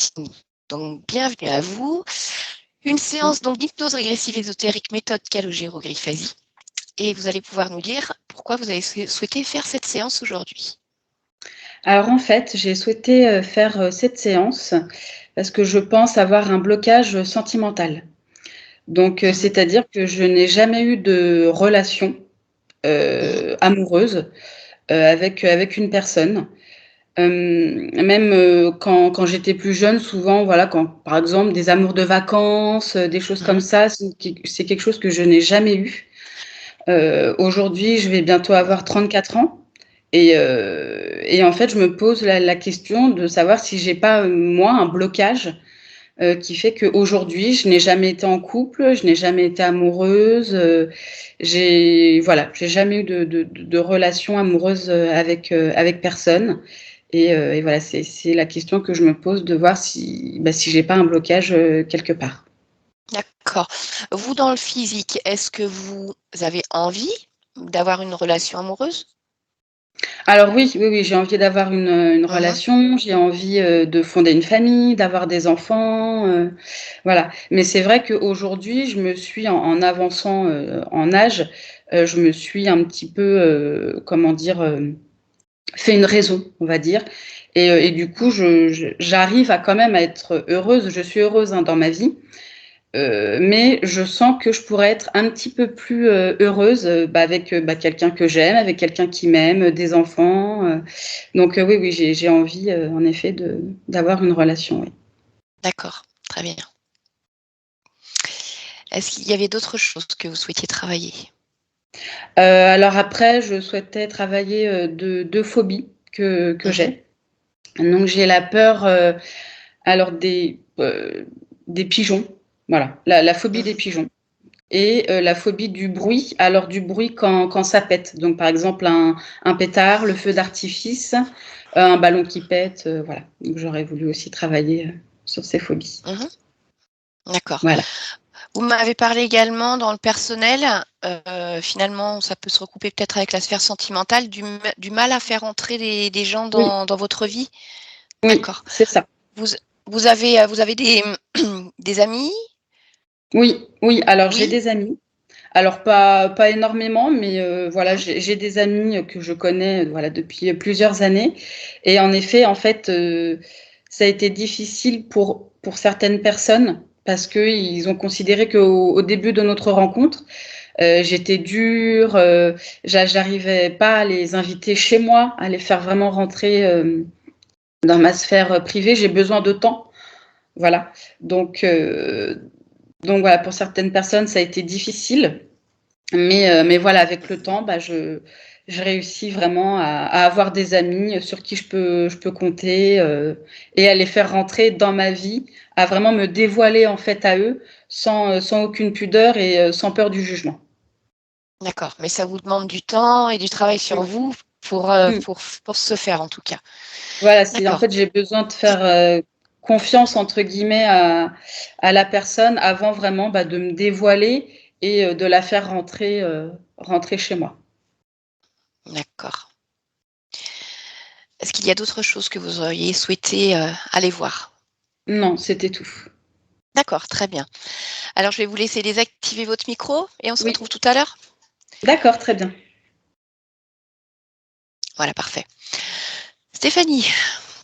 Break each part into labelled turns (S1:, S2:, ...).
S1: Martini. Donc, bienvenue à vous. Une séance d'hypnose régressive ésotérique méthode Calogero-Grifasi. Et vous allez pouvoir nous dire pourquoi vous avez souhaité faire cette séance aujourd'hui.
S2: Alors en fait, j'ai souhaité faire cette séance parce que je pense avoir un blocage sentimental. Donc, c'est-à-dire que je n'ai jamais eu de relation amoureuse avec une personne. Même quand j'étais plus jeune, souvent, voilà, quand par exemple des amours de vacances, des choses comme ça, c'est quelque chose que je n'ai jamais eu. Aujourd'hui, je vais bientôt avoir 34 ans et en fait, je me pose la question de savoir si j'ai pas, moi, un blocage, qui fait qu'aujourd'hui, je n'ai jamais été en couple, je n'ai jamais été amoureuse, j'ai jamais eu de relation amoureuse, avec personne et voilà, c'est la question que je me pose de voir si j'ai pas un blocage, quelque part.
S1: D'accord. Vous, dans le physique, est-ce que vous avez envie d'avoir une relation amoureuse?
S2: Alors oui, j'ai envie d'avoir une relation, j'ai envie, de fonder une famille, d'avoir des enfants, voilà. Mais c'est vrai qu'aujourd'hui, je me suis en avançant, en âge, je me suis un petit peu, comment dire? Fait une raison, on va dire et du coup, j'arrive à quand même à être heureuse. Je suis heureuse, hein, dans ma vie, mais je sens que je pourrais être un petit peu plus, heureuse, avec, quelqu'un que j'aime, avec quelqu'un qui m'aime, des enfants, donc oui, j'ai envie, en effet d'avoir une relation, oui.
S1: D'accord, très bien. Est-ce qu'il y avait d'autres choses que vous souhaitiez travailler?
S2: Alors après, je souhaitais travailler, 2 phobies que j'ai. Donc j'ai la peur, alors des pigeons, voilà, la phobie des pigeons et la phobie du bruit, alors du bruit quand ça pète. Donc par exemple un pétard, le feu d'artifice, un ballon qui pète, voilà. Donc j'aurais voulu aussi travailler, sur ces phobies.
S1: D'accord.
S2: Voilà.
S1: Vous m'avez parlé également dans le personnel, finalement ça peut se recouper peut-être avec la sphère sentimentale, du mal à faire entrer des gens
S2: Oui,
S1: dans votre vie?
S2: oui,
S1: D'accord.
S2: c'est ça.
S1: Vous vous avez des des amis?
S2: Oui, alors j'ai
S1: Oui?
S2: des amis. Alors pas énormément, mais voilà,
S1: Mmh.
S2: j'ai des amis, que je connais, voilà, depuis plusieurs années et en effet, en fait, ça a été difficile pour certaines personnes parce qu'ils ont considéré qu'au début de notre rencontre, j'étais dure, j'arrivais pas à les inviter chez moi, à les faire vraiment rentrer, dans ma sphère, privée. J'ai besoin de temps, voilà. Donc voilà, pour certaines personnes, ça a été difficile. Mais voilà, avec le temps, je réussis vraiment à avoir des amis sur qui je peux compter, et à les faire rentrer dans ma vie, à vraiment me dévoiler en fait à eux sans aucune pudeur et sans peur du jugement.
S1: D'accord, mais ça vous demande du temps et du travail sur
S2: Oui.
S1: vous
S2: Mmh.
S1: pour ce faire en tout cas.
S2: Voilà, c'est en
S1: D'accord.
S2: fait, j'ai besoin de faire, «confiance» entre guillemets à la personne avant vraiment, de me dévoiler et de la faire rentrer chez moi.
S1: D'accord. Est-ce qu'il y a d'autres choses que vous auriez souhaité, aller voir?
S2: Non, c'était tout.
S1: D'accord, très bien. Alors je vais vous laisser désactiver votre micro et on se
S2: Oui,
S1: retrouve tout à l'heure?
S2: d'accord, très bien.
S1: Voilà, parfait. Stéphanie,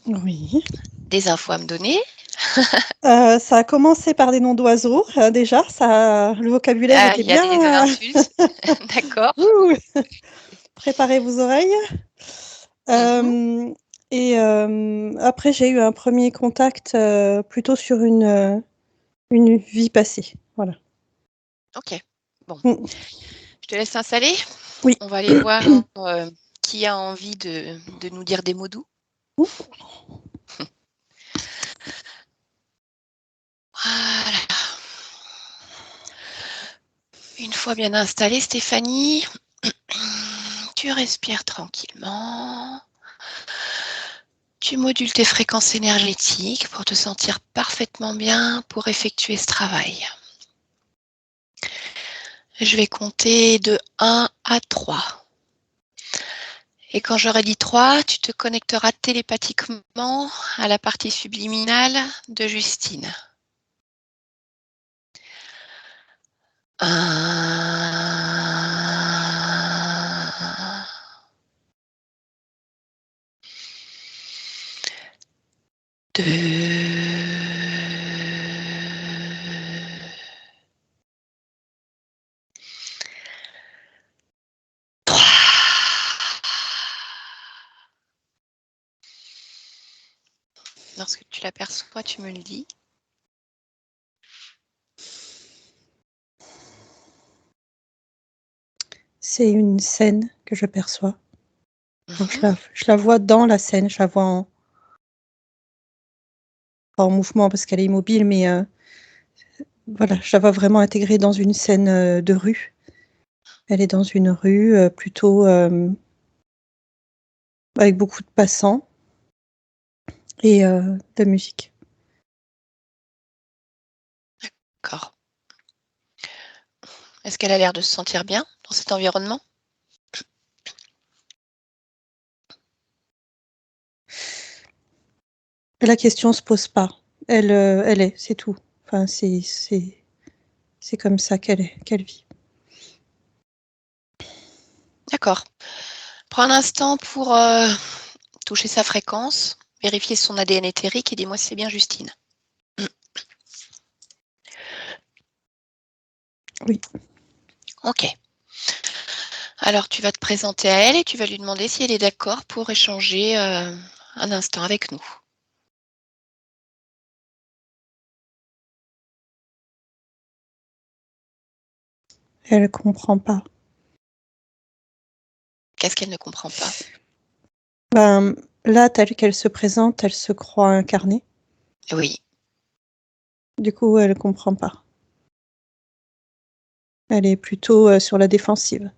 S3: Oui.
S1: des infos à me donner?
S3: Ça a commencé par des noms d'oiseaux, déjà, ça le vocabulaire
S1: Ah,
S3: était
S1: il y a des
S3: bien,
S1: insultes. D'accord.
S3: ouh! Préparez vos oreilles.
S1: Mmh.
S3: Hem et après j'ai eu un premier contact, plutôt sur une vie passée, voilà.
S1: OK. Bon,
S3: Mmh.
S1: je te laisse t'installer.
S3: Oui.
S1: On va aller voir, qui a envie de nous dire des mots doux.
S3: Mmh.
S1: Voilà. Une fois bien installée, Stéphanie, tu respires tranquillement. Tu modules tes fréquences énergétiques pour te sentir parfaitement bien pour effectuer ce travail. Je vais compter de 1 à 3. Et quand j'aurai dit 3, tu te connecteras télépathiquement à la partie subliminale de Justine. 1, 2, 3. Lorsque tu l'aperçois, tu me le dis.
S3: C'est une scène que je perçois. Donc je la vois dans la scène, je la vois pas en mouvement parce qu'elle est immobile, mais voilà, je la vois vraiment intégrée dans une scène de rue. Elle est dans une rue plutôt avec beaucoup de passants et de la musique.
S1: D'accord. Est-ce qu'elle a l'air de se sentir bien dans cet environnement?
S3: La question se pose pas. Elle est, c'est tout. Enfin, c'est comme ça qu'elle vit.
S1: D'accord. Prends un instant pour toucher sa fréquence, vérifier son ADN éthérique et dis-moi si c'est bien Justine.
S3: Oui.
S1: Ok. Alors tu vas te présenter à elle et tu vas lui demander si elle est d'accord pour échanger un instant avec nous.
S3: Elle comprend pas.
S1: Qu'est-ce qu'elle ne comprend pas?
S3: Ben, là, telle qu'elle se présente, elle se croit incarnée.
S1: Oui.
S3: Du coup, elle comprend pas. Elle est plutôt sur la défensive.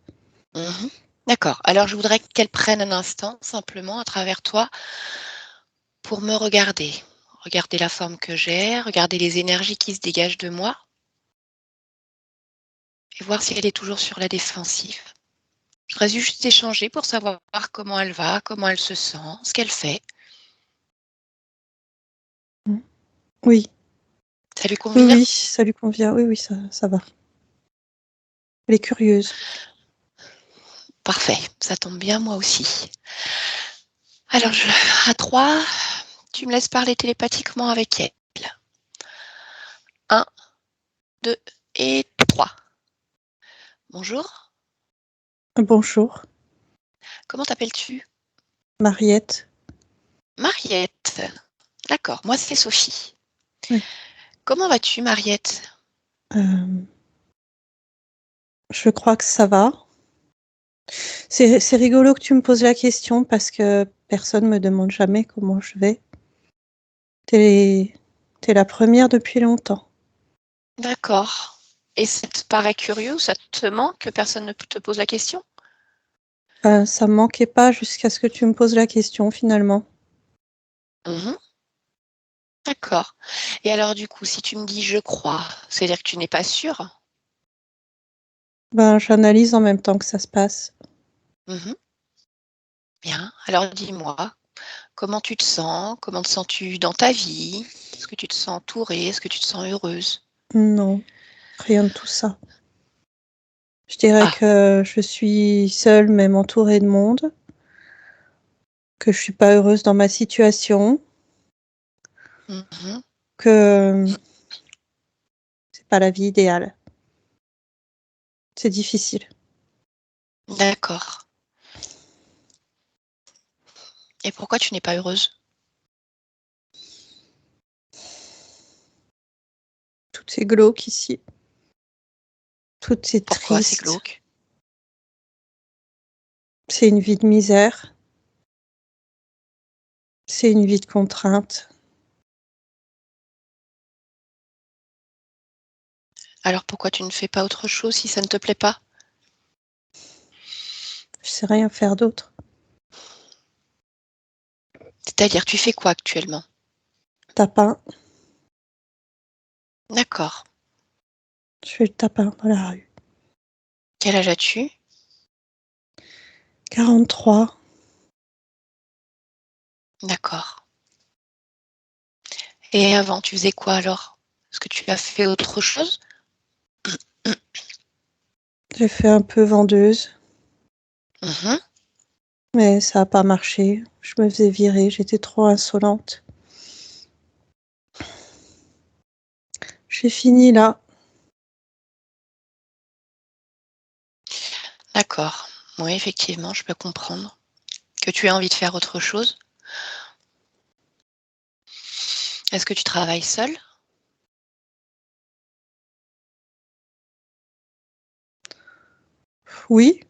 S1: D'accord. Alors je voudrais qu'elle prenne un instant simplement à travers toi pour me regarder. Regarder la forme que j'ai, regarder les énergies qui se dégagent de moi et voir si elle est toujours sur la défensive. Je voudrais juste échanger pour savoir comment elle va, comment elle se sent, ce qu'elle fait.
S3: Oui.
S1: Ça lui
S3: Oui,
S1: convient?
S3: oui, ça lui convient. Oui, oui, ça va. Elle est curieuse.
S1: Parfait, ça tombe bien, moi aussi. Alors, à 3, tu me laisses parler télépathiquement avec elle. 1, 2 et 3. Bonjour,
S3: Bonjour,
S1: comment t'appelles-tu?
S3: Mariette.
S1: Mariette. D'accord, moi c'est Sophie.
S3: Oui.
S1: Comment vas-tu, Mariette?
S3: Je crois que ça va. C'est rigolo que tu me poses la question parce que personne me demande jamais comment je vais. T'es la première depuis longtemps.
S1: D'accord. Et ça te paraît curieux ou ça te manque que personne ne te pose la question?
S3: Ça me manquait pas jusqu'à ce que tu me poses la question finalement.
S1: Mhm. D'accord. Et alors, du coup, si tu me dis je crois, c'est-à-dire que tu n'es pas sûre?
S3: Ben, j'analyse en même temps que ça se passe.
S1: Mhm. Bien. Alors, dis-moi, comment tu te sens? Comment te sens-tu dans ta vie? Est-ce que tu te sens entourée? Est-ce que tu te sens heureuse?
S3: Non, rien de tout ça. Je dirais
S1: Ah,
S3: que je suis seule, même entourée de monde, que je suis pas heureuse dans ma situation,
S1: mhm.
S3: que c'est pas la vie idéale. C'est difficile.
S1: D'accord. Et pourquoi tu n'es pas heureuse?
S3: Tout est glauque ici. Tout est
S1: Pourquoi c'est
S3: triste.
S1: glauque?
S3: C'est une vie de misère. C'est une vie de contrainte.
S1: Alors pourquoi tu ne fais pas autre chose si ça ne te plaît pas?
S3: Je sais rien faire d'autre.
S1: C'est-à-dire, tu fais quoi actuellement?
S3: Tapin.
S1: D'accord.
S3: Je fais le tapin dans la rue.
S1: Quel âge as-tu?
S3: 43.
S1: D'accord. Et avant, tu faisais quoi alors? Est-ce que tu as fait autre chose?
S3: J'ai fait un peu vendeuse,
S1: Mmh.
S3: mais ça a pas marché. Je me faisais virer, j'étais trop insolente. J'ai fini là.
S1: D'accord. Oui, effectivement, je peux comprendre que tu aies envie de faire autre chose. Est-ce que tu travailles seule?
S3: Oui,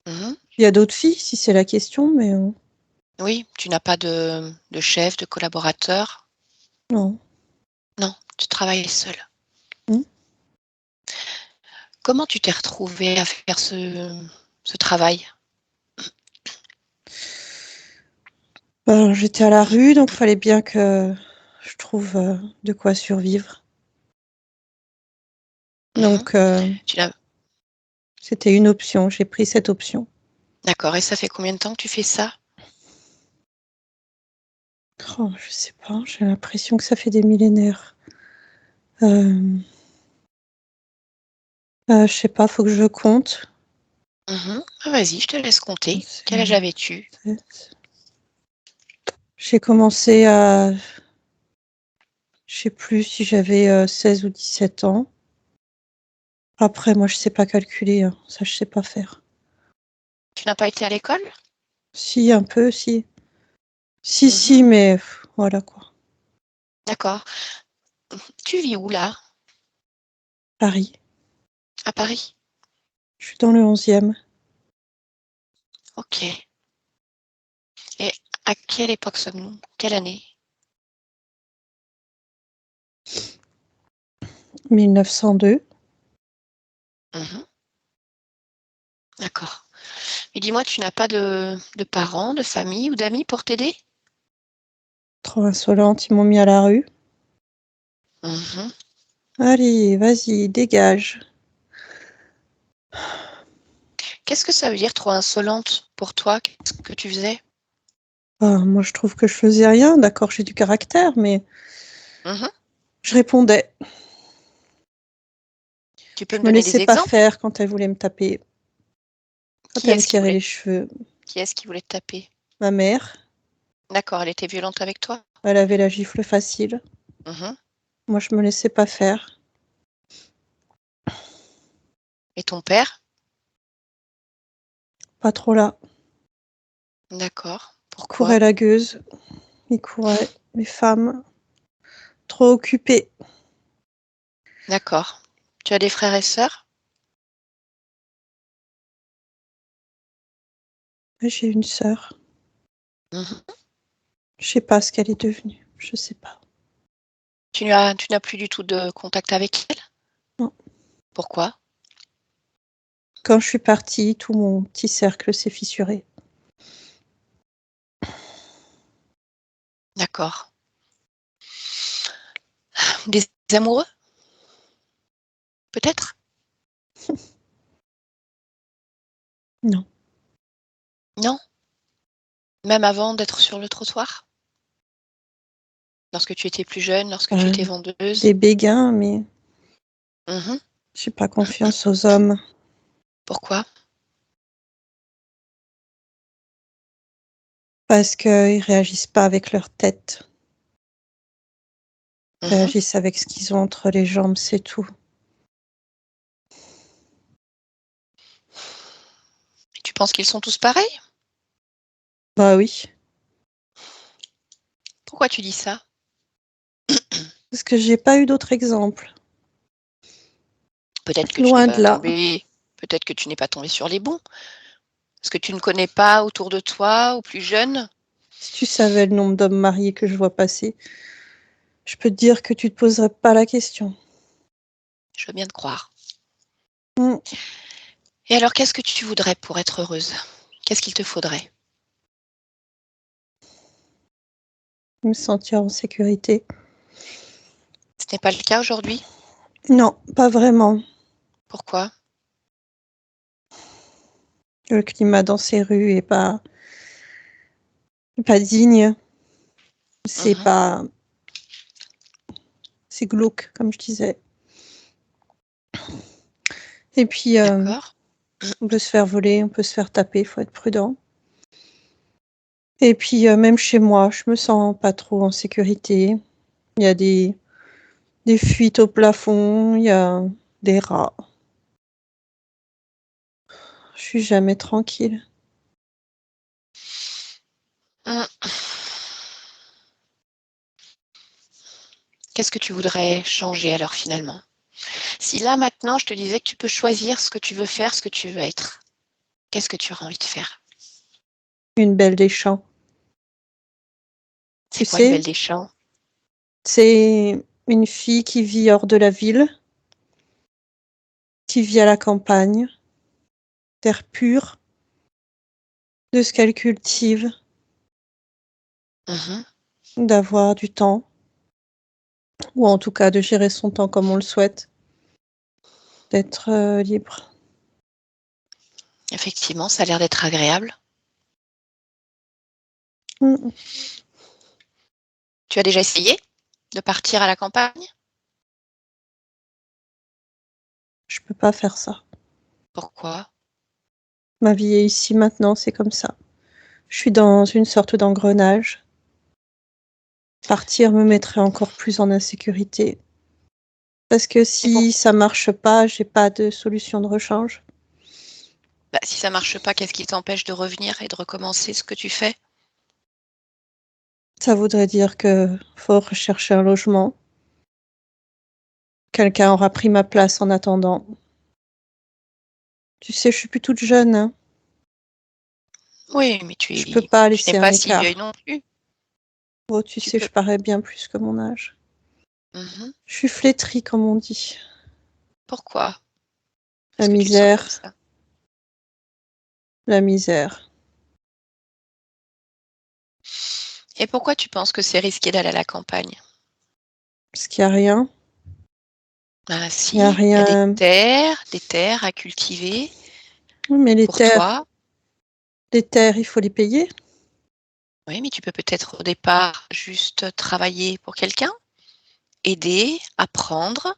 S1: Mmh.
S3: il y a d'autres filles si c'est la question, mais
S1: Oui, tu n'as pas de chef, de collaborateur?
S3: non.
S1: Non, tu travailles seule.
S3: Mmh.
S1: Comment tu t'es retrouvée à faire ce travail?
S3: Ben, j'étais à la rue, donc fallait bien que je trouve, de quoi survivre.
S1: Mmh.
S3: Donc
S1: Tu n'as
S3: c'était une option, j'ai pris cette option.
S1: D'accord, et ça fait combien de temps que tu fais ça?
S3: Oh, je sais pas, j'ai l'impression que ça fait des millénaires. Hem, je sais pas, faut que je compte.
S1: Mmh. Ah, vas-y, je te laisse compter.
S3: C'est
S1: Quel âge avais-tu?
S3: J'ai commencé à je sais plus si j'avais, 16 ou 17 ans. Après moi je sais pas calculer, hein, ça je sais pas faire.
S1: Tu n'as pas été à l'école?
S3: Si, un peu, si. Si,
S1: Mmh.
S3: si, mais voilà quoi.
S1: D'accord. Tu vis où là?
S3: Paris.
S1: À Paris?
S3: Je suis dans le 11e.
S1: OK, et à quelle époque sommes-nous? Quelle année?
S3: 1902.
S1: Mmh. D'accord, et dis-moi, tu n'as pas de parents, de famille ou d'amis pour t'aider?
S3: Trop insolente, ils m'ont mis à la rue.
S1: Mmh.
S3: «Allez, vas-y, dégage».
S1: Qu'est-ce que ça veut dire, trop insolente pour toi? Qu'est-ce que tu faisais?
S3: Moi je trouve que je faisais rien, d'accord, j'ai du caractère, mais
S1: Mmh.
S3: je répondais.
S1: Tu peux
S3: Je
S1: me
S3: me
S1: donner
S3: laissais
S1: des
S3: pas
S1: exemples?
S3: faire quand elle voulait me taper, quand
S1: Qui
S3: elle me
S1: est-ce qui
S3: tirait
S1: voulait
S3: les cheveux.
S1: qui est-ce qui voulait te taper?
S3: Ma mère,
S1: D'accord, elle était violente avec toi?
S3: elle avait la gifle facile.
S1: Mmh.
S3: Moi je me laissais pas faire.
S1: Et ton père?
S3: Pas trop là.
S1: D'accord,
S3: Courait
S1: pourquoi?
S3: la gueuse, il courait. Les femmes, trop occupées.
S1: D'accord. Tu as des frères et sœurs?
S3: J'ai une sœur.
S1: Mmh.
S3: Je sais pas ce qu'elle est devenue, je sais pas.
S1: Tu n'as plus du tout de contact avec elle?
S3: Non.
S1: Pourquoi?
S3: Quand je suis partie, tout mon petit cercle s'est fissuré.
S1: D'accord. Des amoureux? Peut-être?
S3: Non.
S1: Non? Même avant d'être sur le trottoir? Lorsque tu étais plus jeune, lorsque tu étais
S3: Des
S1: vendeuse?
S3: béguins, mais
S1: Mmh.
S3: j'ai pas confiance aux hommes
S1: Pourquoi?
S3: parce qu'ils réagissent pas avec leur tête. Ils
S1: Mmh.
S3: réagissent avec ce qu'ils ont entre les jambes, c'est tout.
S1: Et tu penses qu'ils sont tous pareils?
S3: Bah oui,
S1: Pourquoi tu dis ça?
S3: parce que j'ai pas eu d'autres exemples.
S1: Peut-être que tu n'es
S3: Loin de
S1: pas
S3: là.
S1: tombée peut-être que tu n'es pas tombée sur les bons? Parce que tu ne connais pas autour de toi ou plus jeune?
S3: Si tu savais le nombre d'hommes mariés que je vois passer, je peux te dire que tu te poserais pas la question.
S1: Je veux bien te croire.
S3: Mmh,
S1: Et alors qu'est-ce que tu voudrais pour être heureuse? Qu'est-ce qu'il te faudrait?
S3: me sentir en sécurité.
S1: Ce n'est pas le cas aujourd'hui?
S3: Non, pas vraiment.
S1: Pourquoi?
S3: Le climat dans ces rues est pas pas digne. C'est
S1: Mhm.
S3: pas. C'est glauque, comme je disais. Et puis,
S1: D'accord.
S3: on peut se faire voler, on peut se faire taper, il faut être prudent. Et puis, même chez moi, je me sens pas trop en sécurité. Il y a des fuites au plafond, il y a des rats. Je suis jamais tranquille.
S1: Mm. Qu'est-ce que tu voudrais changer alors finalement? Si là maintenant je te disais que tu peux choisir ce que tu veux faire, ce que tu veux être, qu'est-ce que tu aurais envie de faire?
S3: Une belle des champs.
S1: C'est
S3: Tu
S1: quoi une
S3: sais,
S1: belle des champs?
S3: c'est une fille qui vit hors de la ville, qui vit à la campagne, terre pure, de ce qu'elle cultive,
S1: Mhm.
S3: d'avoir du temps, ou en tout cas de gérer son temps comme on le souhaite, d'être libre.
S1: Effectivement, ça a l'air d'être agréable.
S3: Mm.
S1: Tu as déjà essayé de partir à la campagne?
S3: Je peux pas faire ça.
S1: Pourquoi?
S3: Ma vie est ici maintenant, c'est comme ça. Je suis dans une sorte d'engrenage. Partir me mettrait encore plus en insécurité. Parce que
S1: Et pour...
S3: si ça marche pas, j'ai pas de solution de rechange.
S1: Bah, si ça marche pas, qu'est-ce qui t'empêche de revenir et de recommencer ce que tu fais?
S3: Ça voudrait dire que faut rechercher un logement. Quelqu'un aura pris ma place en attendant. Tu sais, je suis plus toute jeune, hein.
S1: Oui, mais
S3: Je peux pas
S1: tu n'es
S3: laisser un
S1: pas si vieille
S3: écart.
S1: non plus.
S3: Oh, tu
S1: Tu
S3: sais,
S1: peux.
S3: je parais bien plus que mon âge.
S1: Mhm.
S3: Je suis flétrie, comme on dit.
S1: Pourquoi?
S3: La
S1: Est-ce que tu te sens comme
S3: misère,
S1: ça?
S3: la misère.
S1: Et pourquoi tu penses que c'est risqué d'aller à la campagne?
S3: Parce qu'il y a rien.
S1: Ah
S3: Il y a
S1: si, il y a
S3: rien.
S1: des terres à cultiver
S3: Oui, mais
S1: pour toi.
S3: les terres, il faut les payer.
S1: Oui, mais tu peux peut-être au départ juste travailler pour quelqu'un, aider, apprendre,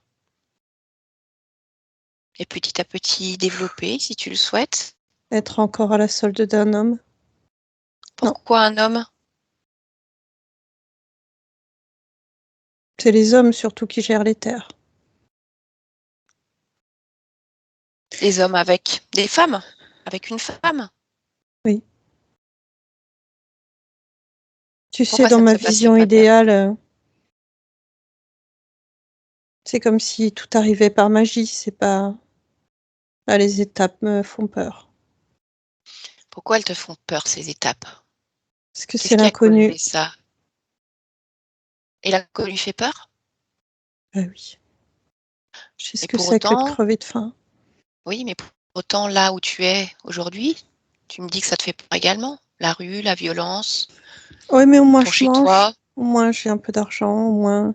S1: et petit à petit développer si tu le souhaites.
S3: Être encore à la solde d'un homme. Non,
S1: Pourquoi un homme?
S3: c'est les hommes surtout qui gèrent les terres.
S1: Des hommes avec des femmes, avec une femme.
S3: Oui. Tu sais,
S1: Pourquoi
S3: dans
S1: ça ne
S3: ma
S1: se passerait
S3: vision
S1: pas bien?
S3: idéale, c'est comme si tout arrivait par magie. C'est pas. Là, les étapes me font peur.
S1: Pourquoi elles te font peur, ces étapes?
S3: Parce que c'est
S1: Qu'est-ce qui a causé
S3: l'inconnu.
S1: ça? Et l'inconnu fait peur?
S3: Ah oui. Je sais ce
S1: Et
S3: que
S1: pour
S3: c'est que de
S1: autant,
S3: crever de faim.
S1: oui, mais pour autant, là où tu es aujourd'hui, tu me dis que ça te fait peur également. La rue, la violence,
S3: Oui, mais au moins
S1: ton
S3: je mange.
S1: chez-toi.
S3: Au moins j'ai un peu d'argent. Au moins,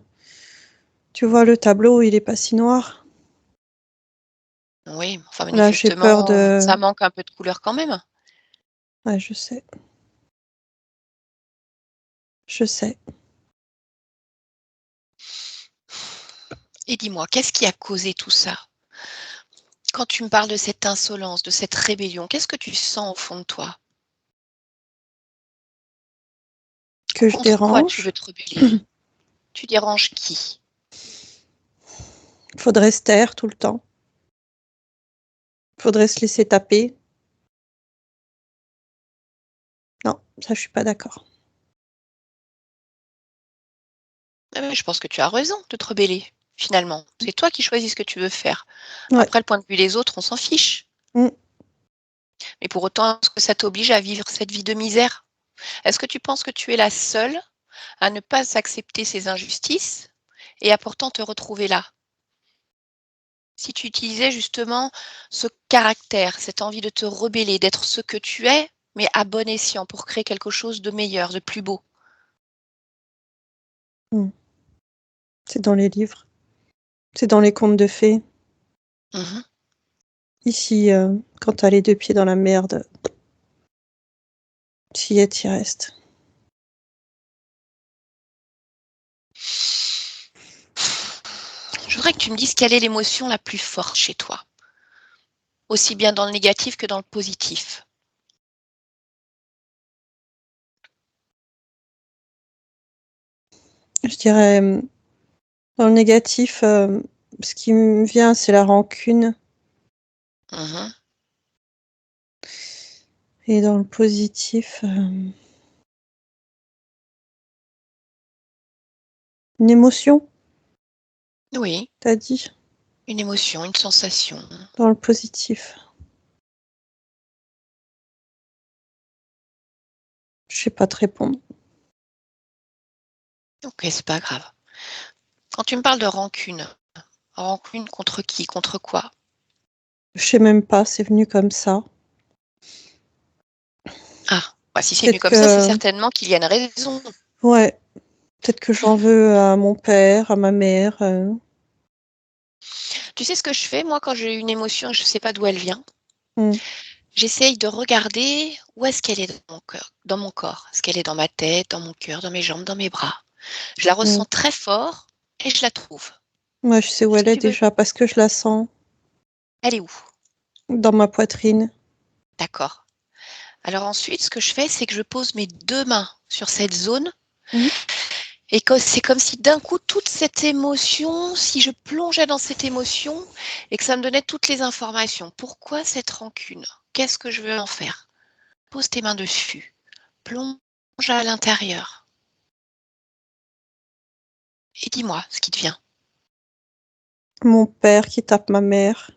S3: tu vois, le tableau, il est pas si noir.
S1: Oui, enfin
S3: Là, j'ai peur
S1: manifestement,
S3: de.
S1: ça manque un peu de couleur quand même.
S3: Ouais, je sais. Je sais.
S1: Et dis-moi, qu'est-ce qui a causé tout ça? Quand tu me parles de cette insolence, de cette rébellion, qu'est-ce que tu sens au fond de toi?
S3: Que je
S1: Contre quoi tu veux
S3: dérange.
S1: te rebeller? Tu déranges qui?
S3: Faudrait se taire tout le temps. Faudrait se laisser taper. Non, ça, je suis pas d'accord.
S1: Ah ouais, je pense que tu as raison de te rebeller, finalement. C'est toi qui choisis ce que tu veux faire.
S3: Ouais.
S1: Après, le point de vue des autres, on s'en fiche.
S3: Mm.
S1: Mais pour autant, est-ce que ça t'oblige à vivre cette vie de misère? Est-ce que tu penses que tu es la seule à ne pas accepter ces injustices et à pourtant te retrouver là? Si tu utilisais justement ce caractère, cette envie de te rebeller, d'être ce que tu es, mais à bon escient pour créer quelque chose de meilleur, de plus beau.
S3: Mm. C'est dans les livres. C'est dans les contes de fées.
S1: Mmh.
S3: Ici, quand t'as les deux pieds dans la merde, t'y es, t'y restes.
S1: j'aimerais que tu me dises quelle est l'émotion la plus forte chez toi, aussi bien dans le négatif que dans le positif.
S3: Je dirais, dans le négatif, ce qui me vient, c'est la rancune.
S1: Mhm.
S3: Et dans le positif, une émotion,
S1: Oui,
S3: t'as dit?
S1: une émotion, une sensation.
S3: Dans le positif. Je sais pas te répondre.
S1: Ok, c'est pas grave. Quand tu me parles de rancune contre qui, contre quoi?
S3: Je sais même pas, c'est venu comme ça.
S1: Ah, bah, si c'est venu
S3: Peut-être
S1: comme ça, c'est
S3: que,
S1: certainement qu'il y a une raison.
S3: ouais, peut-être que j'en veux à mon père, à ma mère.
S1: Tu sais ce que je fais, moi, quand j'ai une émotion et je ne sais pas d'où elle vient?
S3: Hmm.
S1: J'essaye de regarder où est-ce qu'elle est dans mon cœur, dans mon corps. Est-ce qu'elle est dans ma tête, dans mon cœur, dans mes jambes, dans mes bras? Je la
S3: Hmm.
S1: ressens très fort et je la trouve.
S3: Moi, je sais où
S1: Est-ce
S3: elle
S1: que
S3: est
S1: tu veux?
S3: déjà parce que je la sens
S1: Elle est où?
S3: dans ma poitrine.
S1: D'accord. Alors ensuite, ce que je fais, c'est que je pose mes 2 mains sur cette zone
S3: Hmm.
S1: et c'est comme si d'un coup, toute cette émotion, si je plongeais dans cette émotion et que ça me donnait toutes les informations. Pourquoi cette rancune? Qu'est-ce que je veux en faire? Pose tes mains dessus. Plonge à l'intérieur et dis-moi ce qui te vient.
S3: Mon père qui tape ma mère.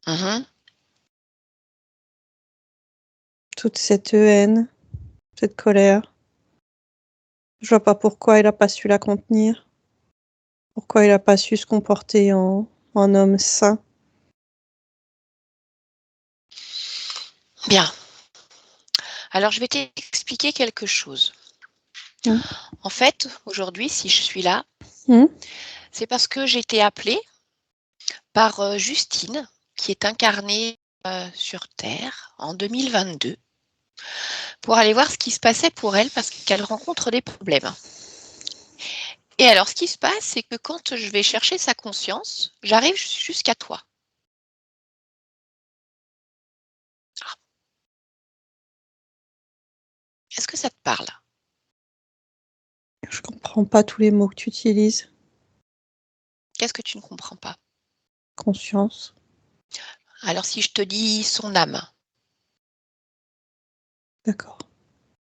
S1: Mhm.
S3: Toute cette haine, cette colère. Je vois pas pourquoi il a pas su la contenir. Pourquoi il a pas su se comporter en homme sain.
S1: Bien. Alors, je vais t'expliquer quelque chose.
S3: Hmm.
S1: En fait, aujourd'hui, si je suis là,
S3: Hmm.
S1: c'est parce que j'ai été appelée par Justine, qui est incarnée sur Terre en 2022, pour aller voir ce qui se passait pour elle parce qu'elle rencontre des problèmes. Et alors, ce qui se passe, c'est que quand je vais chercher sa conscience, j'arrive jusqu'à toi. Ah. Est-ce que ça te parle?
S3: Je comprends pas tous les mots que tu utilises.
S1: Qu'est-ce que tu ne comprends pas?
S3: Conscience.
S1: Alors, si je te dis son âme,
S3: D'accord.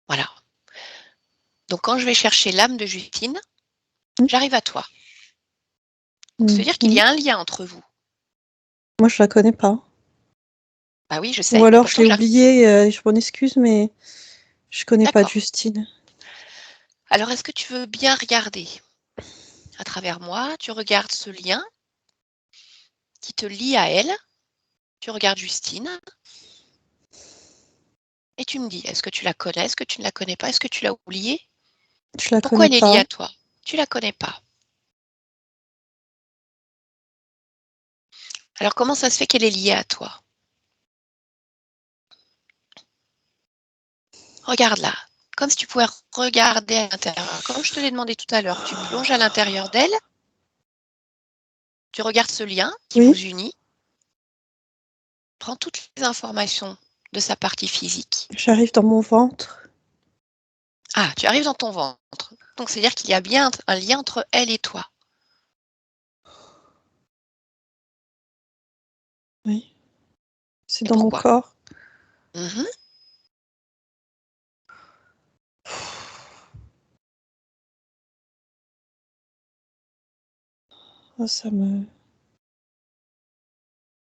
S1: voilà. Donc, quand je vais chercher l'âme de Justine,
S3: Hmm.
S1: j'arrive à toi. Donc, ça veut dire qu'il y
S3: Mhm.
S1: a un lien entre vous.
S3: Moi, je la connais pas.
S1: Bah oui, je
S3: Ou
S1: sais, et
S3: alors je
S1: pourtant
S3: l'ai
S1: j'arrive.
S3: oublié, je m'en excuse, mais je connais pas
S1: D'accord.
S3: Justine.
S1: Alors, est-ce que tu veux bien regarder à travers moi? Tu regardes ce lien qui te lie à elle. Tu regardes Justine et tu me dis, est-ce que tu la connais? Est-ce que tu ne la connais pas? Est-ce que tu l'as oubliée?
S3: Je la
S1: Pourquoi
S3: connais
S1: elle est liée
S3: pas.
S1: à toi? Tu la connais pas. Alors, comment ça se fait qu'elle est liée à toi? Regarde-la, comme si tu pouvais regarder à l'intérieur. Comme je te l'ai demandé tout à l'heure, tu plonges à l'intérieur d'elle, tu regardes ce lien qui vous
S3: Oui,
S1: unit, prends toutes les informations de sa partie physique.
S3: j'arrive dans mon ventre.
S1: Ah, tu arrives dans ton ventre. Donc, c'est-à-dire qu'il y a bien un lien entre elle et toi.
S3: Oui, c'est
S1: Et
S3: dans mon
S1: pourquoi?
S3: corps.
S1: Mhm.
S3: Ah, ça me,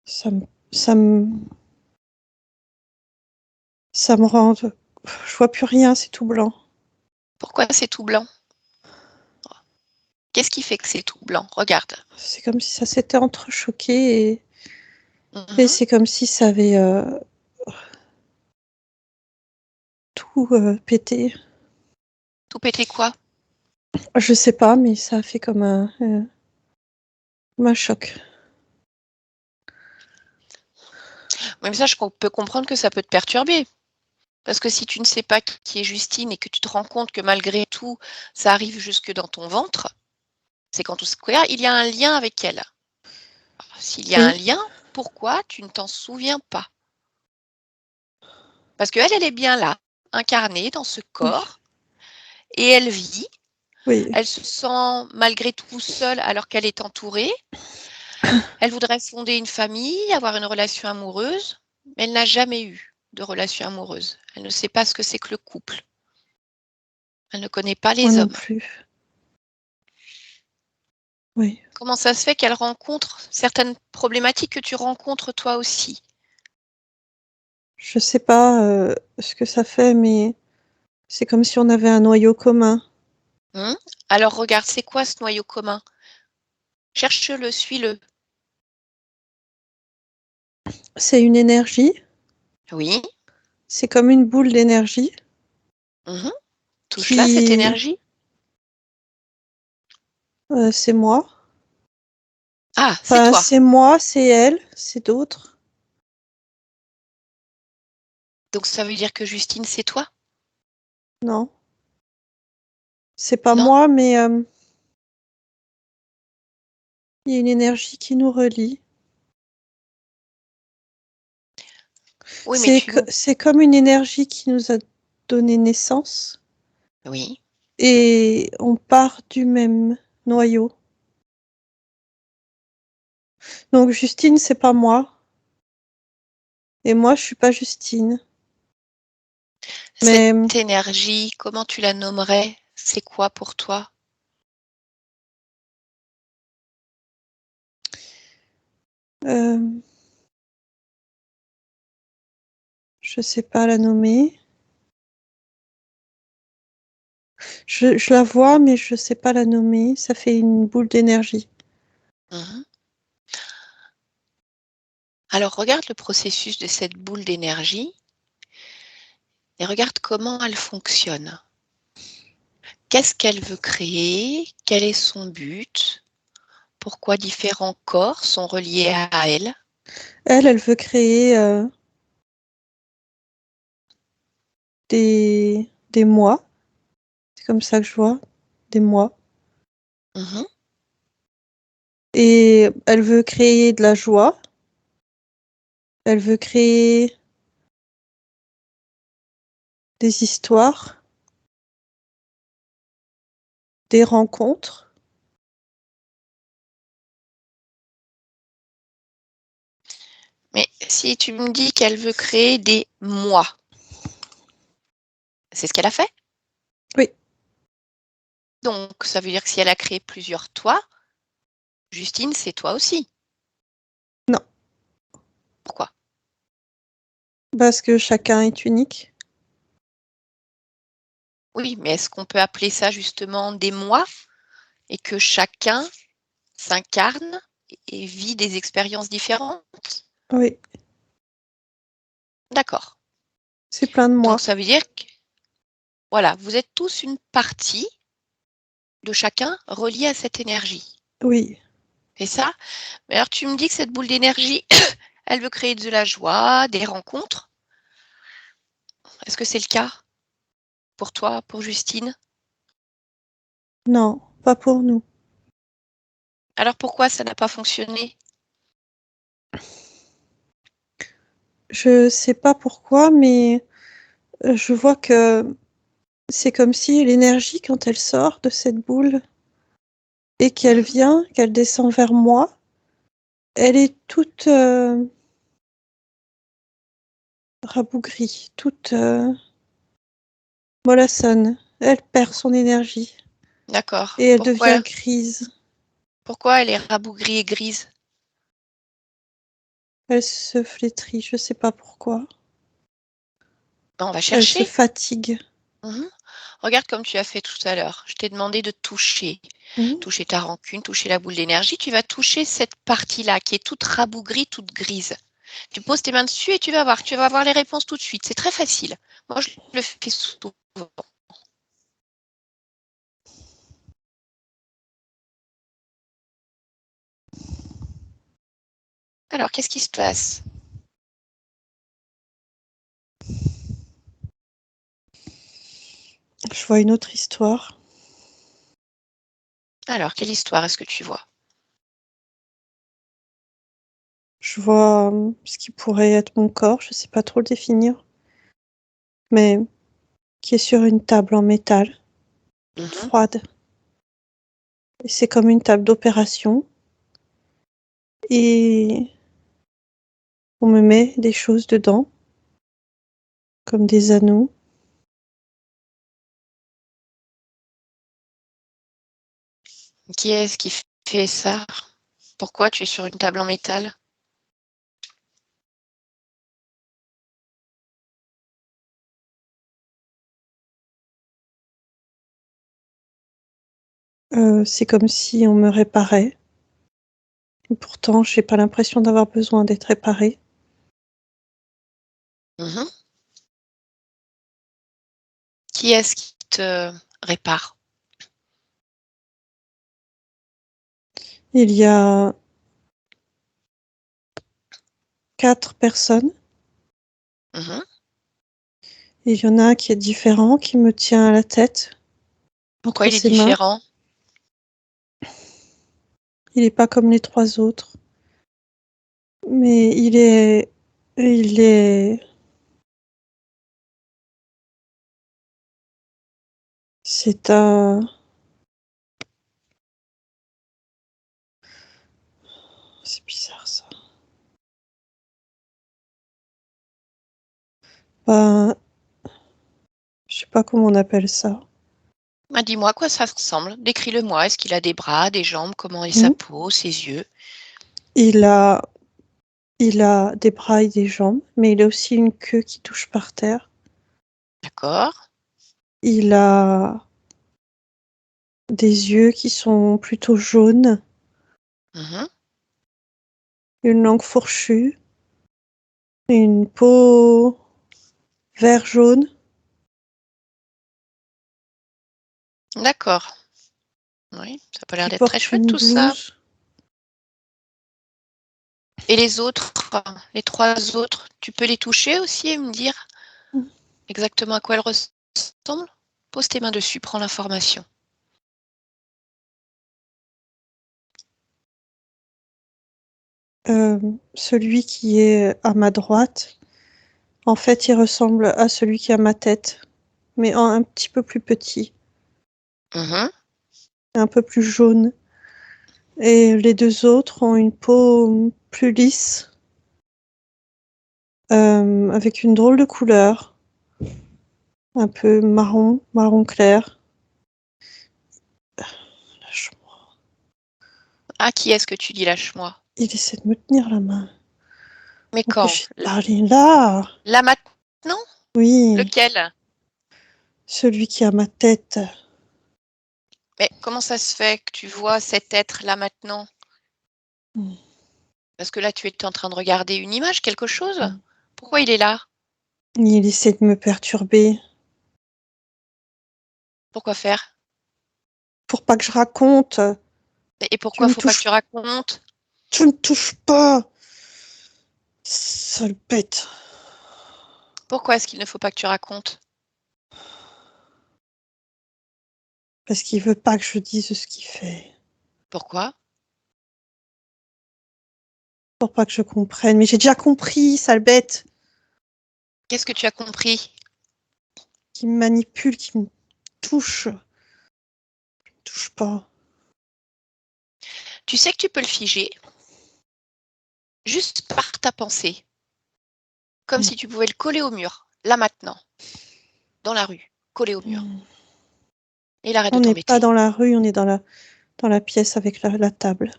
S3: ça me, ça me rend. Je vois plus rien, c'est tout blanc.
S1: Pourquoi c'est tout blanc? Qu'est-ce qui fait que c'est tout blanc? Regarde.
S3: C'est comme si ça s'était entrechoqué et
S1: Mhm.
S3: c'est comme si ça avait tout pété.
S1: Tout pété quoi?
S3: Je sais pas, mais ça a fait comme un choc.
S1: Même ça, je peux comprendre que ça peut te perturber. Parce que si tu ne sais pas qui est Justine et que tu te rends compte que malgré tout, ça arrive jusque dans ton ventre, C'est qu'en tout cas, il y a un lien avec elle. Alors, s'il y a
S3: Oui.
S1: un lien, pourquoi tu ne t'en souviens pas? Parce qu'elle, elle est bien là, incarnée dans ce corps, et elle vit.
S3: Oui.
S1: Elle se sent malgré tout seule alors qu'elle est entourée. Elle voudrait fonder une famille, avoir une relation amoureuse, mais elle n'a jamais eu de relation amoureuse. Elle ne sait pas ce que c'est que le couple. Elle ne connaît pas
S3: Moi
S1: les
S3: non
S1: hommes.
S3: plus. Oui.
S1: Comment ça se fait qu'elle rencontre certaines problématiques que tu rencontres toi aussi?
S3: Je sais pas ce que ça fait, mais c'est comme si on avait un noyau commun.
S1: Alors regarde, c'est quoi ce noyau commun? Cherche-le, suis-le.
S3: C'est une énergie.
S1: Oui.
S3: C'est comme une boule d'énergie
S1: Touche-la, cette
S3: qui...
S1: énergie.
S3: c'est moi.
S1: Ah, c'est
S3: Enfin,
S1: toi.
S3: c'est moi, c'est elle, c'est d'autres.
S1: Donc ça veut dire que Justine, c'est toi?
S3: Non. C'est pas
S1: Non?
S3: moi, mais il y a une énergie qui nous relie.
S1: Oui, mais
S3: C'est comme une énergie qui nous a donné naissance
S1: Oui.
S3: et on part du même noyau. Donc Justine, c'est pas moi. Et moi, je suis pas Justine.
S1: Cette
S3: Mais
S1: énergie, comment tu la nommerais? C'est quoi pour toi?
S3: je sais pas la nommer. Je la vois, mais je sais pas la nommer. Ça fait une boule d'énergie.
S1: Alors regarde le processus de cette boule d'énergie et regarde comment elle fonctionne. Qu'est-ce qu'elle veut créer? Quel est son but? Pourquoi différents corps sont reliés à elle?
S3: Elle veut créer des mois. C'est comme ça que je vois. Des mois. Et elle veut créer de la joie. Elle veut créer des histoires, des rencontres.
S1: Mais si tu me dis qu'elle veut créer des moi, c'est ce qu'elle a fait?
S3: Oui.
S1: Donc ça veut dire que si elle a créé plusieurs toi, Justine, c'est toi aussi.
S3: Non.
S1: Pourquoi?
S3: Parce que chacun est unique.
S1: Oui, mais est-ce qu'on peut appeler ça justement des moi et que chacun s'incarne et vit des expériences différentes?
S3: Oui.
S1: D'accord.
S3: C'est plein de
S1: Donc
S3: moi.
S1: ça veut dire que voilà, vous êtes tous une partie de chacun reliée à cette énergie.
S3: Oui.
S1: C'est ça? Mais alors tu me dis que cette boule d'énergie, elle veut créer de la joie, des rencontres. Est-ce que c'est le cas pour toi, pour Justine?
S3: Non, pas pour nous.
S1: Alors pourquoi ça n'a pas fonctionné?
S3: Je sais pas pourquoi, mais je vois que c'est comme si l'énergie, quand elle sort de cette boule et qu'elle vient, qu'elle descend vers moi, elle est toute rabougrie, toute mollassonne. Elle perd son énergie
S1: D'accord.
S3: et elle devient grise.
S1: Pourquoi elle est rabougrie et grise?
S3: Elle se flétrit, je sais pas pourquoi.
S1: On va
S3: Elle se
S1: chercher.
S3: fatigue.
S1: Regarde comme tu as fait tout à l'heure. Je t'ai demandé de toucher.
S3: Mhm.
S1: Toucher ta rancune, toucher la boule d'énergie. Tu vas toucher cette partie-là qui est toute rabougrie, toute grise. Tu poses tes mains dessus et tu vas voir les réponses tout de suite. C'est très facile. Moi, je le fais souvent. Alors, qu'est-ce qui se passe?
S3: Je vois une autre histoire.
S1: Alors, quelle histoire est-ce que tu vois?
S3: Je vois ce qui pourrait être mon corps, je sais pas trop le définir, mais qui est sur une table en métal, toute
S1: Mhm.
S3: froide. Et c'est comme une table d'opération. Et on me met des choses dedans, comme des anneaux.
S1: Qui est-ce qui fait ça? Pourquoi tu es sur une table en métal?
S3: C'est comme si on me réparait. Et pourtant, j'ai pas l'impression d'avoir besoin d'être réparée.
S1: Mhm. Qui est-ce qui te répare?
S3: Il y a 4 personnes.
S1: Mhm.
S3: Et il y en a un qui est différent, qui me tient à la tête
S1: Pourquoi
S3: entre
S1: il est
S3: ses mains.
S1: différent?
S3: Il est pas comme les 3 autres, mais il est c'est un c'est bizarre ça. Ben, je sais pas comment on appelle ça.
S1: Ah, dis-moi à quoi ça ressemble. Décris-le-moi. Est-ce qu'il a des bras, des jambes? Comment est sa
S3: Mmh.
S1: peau, ses yeux?
S3: Il a il a des bras et des jambes, mais il a aussi une queue qui touche par terre.
S1: D'accord.
S3: Il a des yeux qui sont plutôt jaunes,
S1: Mhm.
S3: une langue fourchue, une peau vert jaune.
S1: D'accord. Oui, ça n'a pas l'air
S3: Qui
S1: d'être très
S3: porte
S1: chouette
S3: une
S1: tout ça.
S3: blouse.
S1: Et les autres, les 3 autres, tu peux les toucher aussi et me dire exactement à quoi elles ressemblent? Pose tes mains dessus, prends l'information.
S3: Celui qui est à ma droite, en fait, il ressemble à celui qui est à ma tête, mais en un petit peu plus petit,
S1: Mhm.
S3: un peu plus jaune. Et les 2 autres ont une peau plus lisse, avec une drôle de couleur, un peu marron, marron clair. Lâche-moi.
S1: Ah, qui est-ce que tu dis lâche-moi?
S3: Il essaie de me tenir la main.
S1: Mais quand?
S3: Empêchez de parler là.
S1: Là maintenant?
S3: Oui,
S1: Lequel?
S3: celui qui est à ma tête.
S1: Mais comment ça se fait que tu vois cet être là maintenant?
S3: Mmh.
S1: Parce que là, tu es en train de regarder une image, quelque chose? Pourquoi il est là?
S3: Il essaie de me perturber
S1: Pourquoi faire?
S3: pour pas que je raconte.
S1: Et
S3: Tu
S1: pourquoi
S3: me
S1: faut pas que
S3: touches,
S1: tu racontes?
S3: tu me touches pas, sale bête.
S1: Pourquoi est-ce qu'il ne faut pas que tu racontes?
S3: Parce qu'il veut pas que je dise ce qu'il fait.
S1: Pourquoi?
S3: Pour pas que je comprenne. Mais j'ai déjà compris, sale bête.
S1: Qu'est-ce que tu as compris?
S3: Qui me manipule, qui me touche. Touche pas.
S1: Tu sais que tu peux le figer juste par ta pensée, comme
S3: Mmh.
S1: si tu pouvais le coller au mur, là maintenant, dans la rue, collé au mur.
S3: Mmh.
S1: Et il arrête de
S3: On n'est pas
S1: t'embêter.
S3: dans la rue, on est dans la pièce avec la table.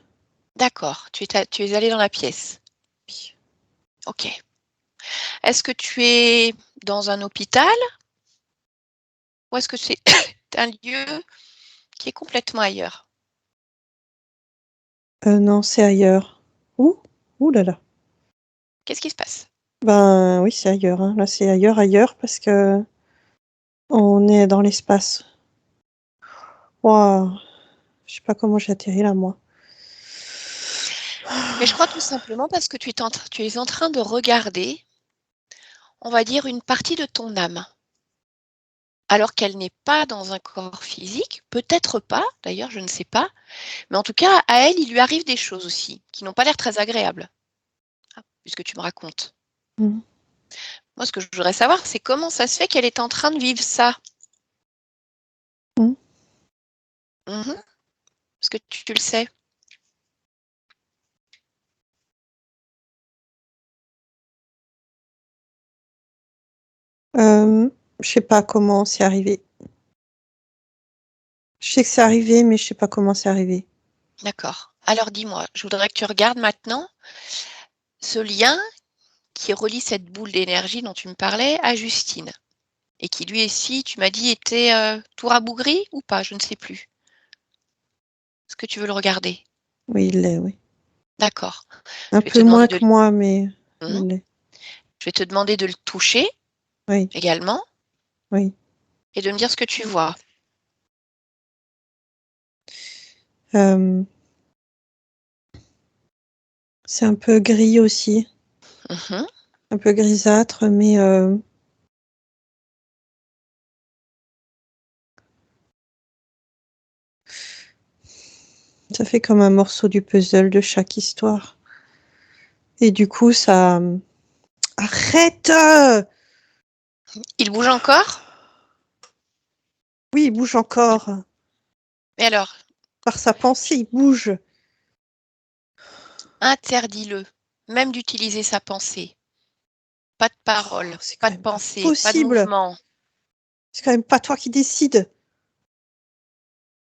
S1: D'accord, tu es allé dans la pièce.
S3: Oui.
S1: Ok. Est-ce que tu es dans un hôpital ou est-ce que c'est un lieu qui est complètement ailleurs?
S3: Non, c'est ailleurs. Ouh, ouh là là.
S1: Qu'est-ce qui se passe?
S3: Ben oui, c'est ailleurs, hein. Là, c'est ailleurs, ailleurs, parce que on est dans l'espace. Waouh, je sais pas comment j'ai atterri là, moi.
S1: Mais je crois tout simplement parce que tu es en train de regarder, on va dire, une partie de ton âme alors qu'elle n'est pas dans un corps physique, peut-être pas, d'ailleurs, je ne sais pas, mais en tout cas, à elle, il lui arrive des choses aussi, qui n'ont pas l'air très agréables, puisque tu me racontes.
S3: Mm.
S1: Moi, ce que je voudrais savoir, c'est comment ça se fait qu'elle est en train de vivre ça.
S3: Mm.
S1: Mhm. Est-ce que tu le sais?
S3: Je sais pas comment c'est arrivé. Je sais que c'est arrivé, mais je sais pas comment c'est arrivé.
S1: D'accord. Alors dis-moi, je voudrais que tu regardes maintenant ce lien qui relie cette boule d'énergie dont tu me parlais à Justine. Et qui lui aussi, tu m'as dit, était tout rabougri ou pas? Je ne sais plus. Est-ce que tu veux le regarder?
S3: Oui, il l'est, oui.
S1: D'accord.
S3: Un
S1: Je vais te
S3: peu
S1: demander
S3: moins
S1: de
S3: que moi, mais
S1: Mhm.
S3: il l'est.
S1: Je vais te demander de le toucher
S3: Oui,
S1: également
S3: oui.
S1: et de me dire ce que tu vois.
S3: C'est un peu gris aussi,
S1: Mhm.
S3: un peu grisâtre, mais ça fait comme un morceau du puzzle de chaque histoire. Et du coup, ça... Arrête!
S1: Il bouge encore?
S3: Oui, il bouge encore.
S1: Mais alors,
S3: Par sa pensée, il bouge.
S1: interdis-le, même d'utiliser sa pensée. Pas de parole,
S3: C'est quand
S1: pas de
S3: même pas
S1: pensée, pas de
S3: possible.
S1: mouvement.
S3: C'est quand même pas toi qui décides.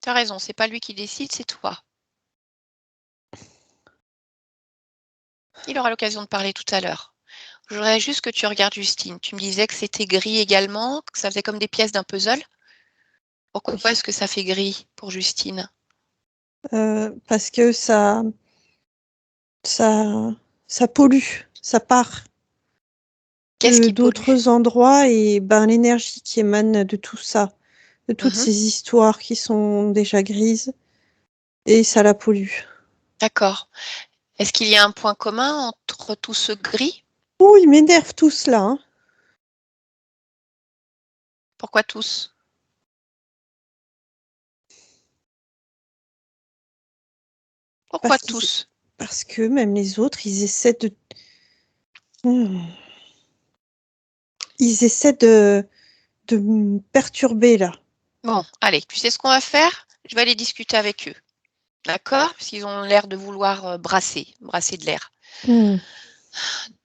S1: Tu as raison, c'est pas lui qui décide, c'est toi. Il aura l'occasion de parler tout à l'heure. Je voudrais juste que tu regardes Justine. Tu me disais que c'était gris également, que ça faisait comme des pièces d'un puzzle. Pourquoi
S3: Oui.
S1: est-ce que ça fait gris pour Justine?
S3: Parce que ça pollue. Ça part
S1: Qu'est-ce qui pollue?
S3: d'autres endroits et ben, l'énergie qui émane de tout ça, de toutes
S1: Mhm.
S3: ces histoires qui sont déjà grises, et ça la pollue.
S1: D'accord. Est-ce qu'il y a un point commun entre tout ce gris?
S3: Oh, ils m'énervent tous là. Hein.
S1: Pourquoi tous? Pourquoi
S3: Parce qu'ils,
S1: tous?
S3: parce que même les autres, ils essaient de, Hmm. Ils essaient de me perturber là.
S1: Bon, allez, tu sais ce qu'on va faire? Je vais aller discuter avec eux. D'accord? Parce qu'ils ont l'air de vouloir brasser de l'air.
S3: Hmm.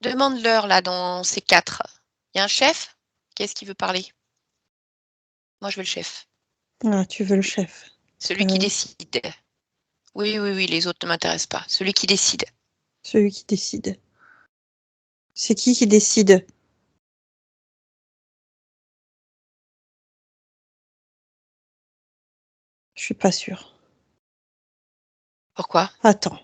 S1: Demande-leur là dans ces quatre. Il y a un chef? Qu'est-ce qui veut parler? Moi, je veux le chef.
S3: Ah, tu veux le chef.
S1: Celui qui décide. Oui, oui, oui, les autres ne m'intéressent pas. Celui qui décide.
S3: Celui qui décide. C'est qui décide? Je suis pas sûre.
S1: Pourquoi?
S3: Attends.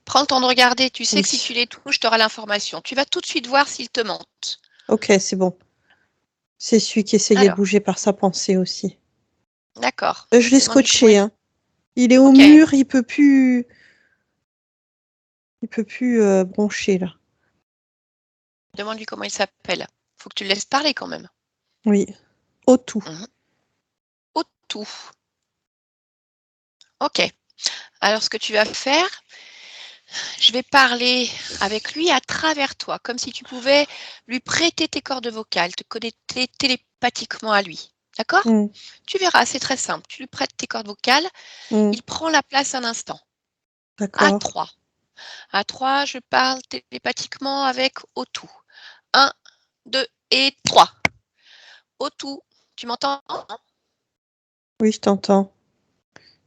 S1: Prends le temps de regarder. Tu sais que si
S3: Oui.
S1: tu les touches, tu auras l'information. Tu vas tout de suite voir s'ils te mentent.
S3: Ok, c'est bon. C'est celui qui essayait de
S1: Alors,
S3: bouger par sa pensée aussi.
S1: d'accord.
S3: Je l'ai
S1: Demande-lui comment
S3: scotché,
S1: il...
S3: hein. Il est au
S1: Ok.
S3: mur, il peut plus broncher là.
S1: Demande-lui comment il s'appelle. Faut que tu le laisses parler quand même.
S3: Oui. Au tout.
S1: Mhm. Au tout. Ok. Alors, ce que tu vas faire, je vais parler avec lui à travers toi, comme si tu pouvais lui prêter tes cordes vocales, te connecter télépathiquement à lui. D'accord?
S3: Hmm.
S1: Tu verras, c'est très simple. Tu lui prêtes tes cordes vocales,
S3: Hmm.
S1: il prend la place un instant. À
S3: D'accord.
S1: 3. À 3, je parle télépathiquement avec Otou. 1, 2 et 3. Otou, tu m'entends?
S3: Oui, je t'entends.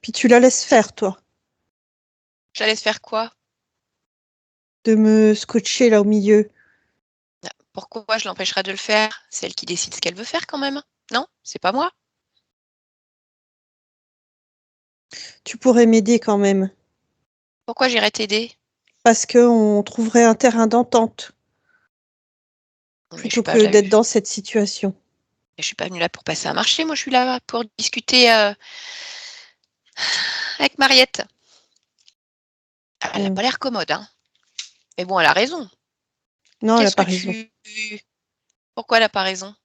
S3: Puis tu la laisses faire, toi.
S1: Je la laisse faire quoi?
S3: De me scotcher là au milieu.
S1: Pourquoi je l'empêcherais de le faire? C'est elle qui décide ce qu'elle veut faire quand même. Non, c'est pas moi.
S3: Tu pourrais m'aider quand même.
S1: Pourquoi j'irais t'aider?
S3: Parce qu'on trouverait un terrain d'entente
S1: Mais je suis
S3: plutôt
S1: pas
S3: que
S1: là.
S3: d'être dans cette situation.
S1: Je suis pas venue là pour passer un marché. Moi, je suis là pour discuter avec Mariette. Elle n'a
S3: Hmm.
S1: pas l'air commode, hein. Mais bon, elle a raison.
S3: Non, elle n'a
S1: Qu'est-ce que
S3: pas raison.
S1: tu... Pourquoi elle n'a pas raison?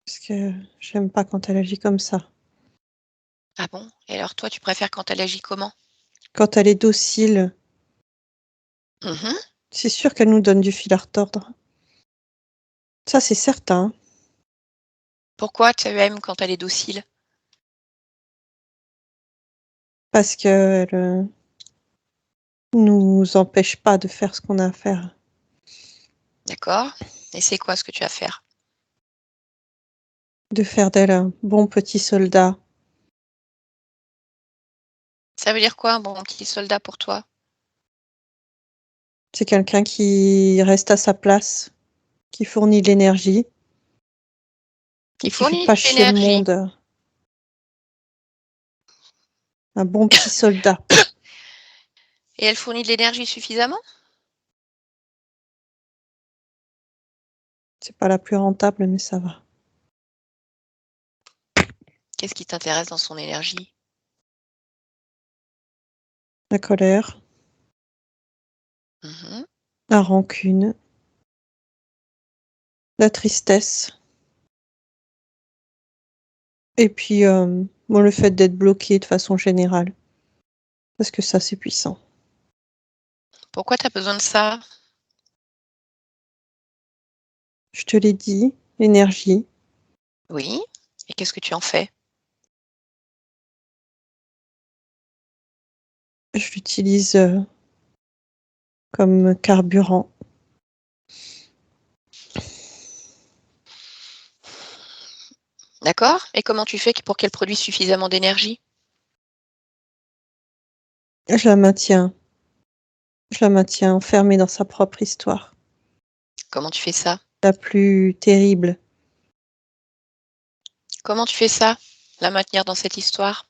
S3: Parce que j'aime pas quand elle agit comme ça.
S1: Ah bon? Et alors toi, tu préfères quand elle agit comment?
S3: Quand elle est docile,
S1: Mmh.
S3: c'est sûr qu'elle nous donne du fil à retordre. Ça, c'est certain.
S1: Pourquoi tu aimes quand elle est docile?
S3: Parce qu'elle nous empêche pas de faire ce qu'on a à faire.
S1: D'accord. Et c'est quoi ce que tu as à faire?
S3: De faire d'elle un bon petit soldat.
S1: Ça veut dire quoi un bon petit soldat pour toi?
S3: C'est quelqu'un qui reste à sa place, qui fournit de l'énergie
S1: Qui
S3: et qui fait
S1: fournit
S3: pas
S1: de
S3: chier le
S1: l'énergie.
S3: monde. Un bon petit soldat.
S1: Et elle fournit de l'énergie suffisamment?
S3: C'est pas la plus rentable, mais ça va.
S1: Qu'est-ce qui t'intéresse dans son énergie?
S3: La colère,
S1: Mmh.
S3: la rancune, la tristesse. Et puis, bon, le fait d'être bloqué de façon générale. Parce que ça, c'est puissant.
S1: Pourquoi tu as besoin de ça?
S3: Je te l'ai dit, l'énergie,
S1: Oui. Et qu'est-ce que tu en fais?
S3: je l'utilise comme carburant.
S1: D'accord. Et comment tu fais pour qu'elle produise suffisamment d'énergie?
S3: Je la maintiens. Je la maintiens enfermée dans sa propre histoire.
S1: Comment tu fais ça?
S3: La plus terrible.
S1: Comment tu fais ça? La maintenir dans cette histoire?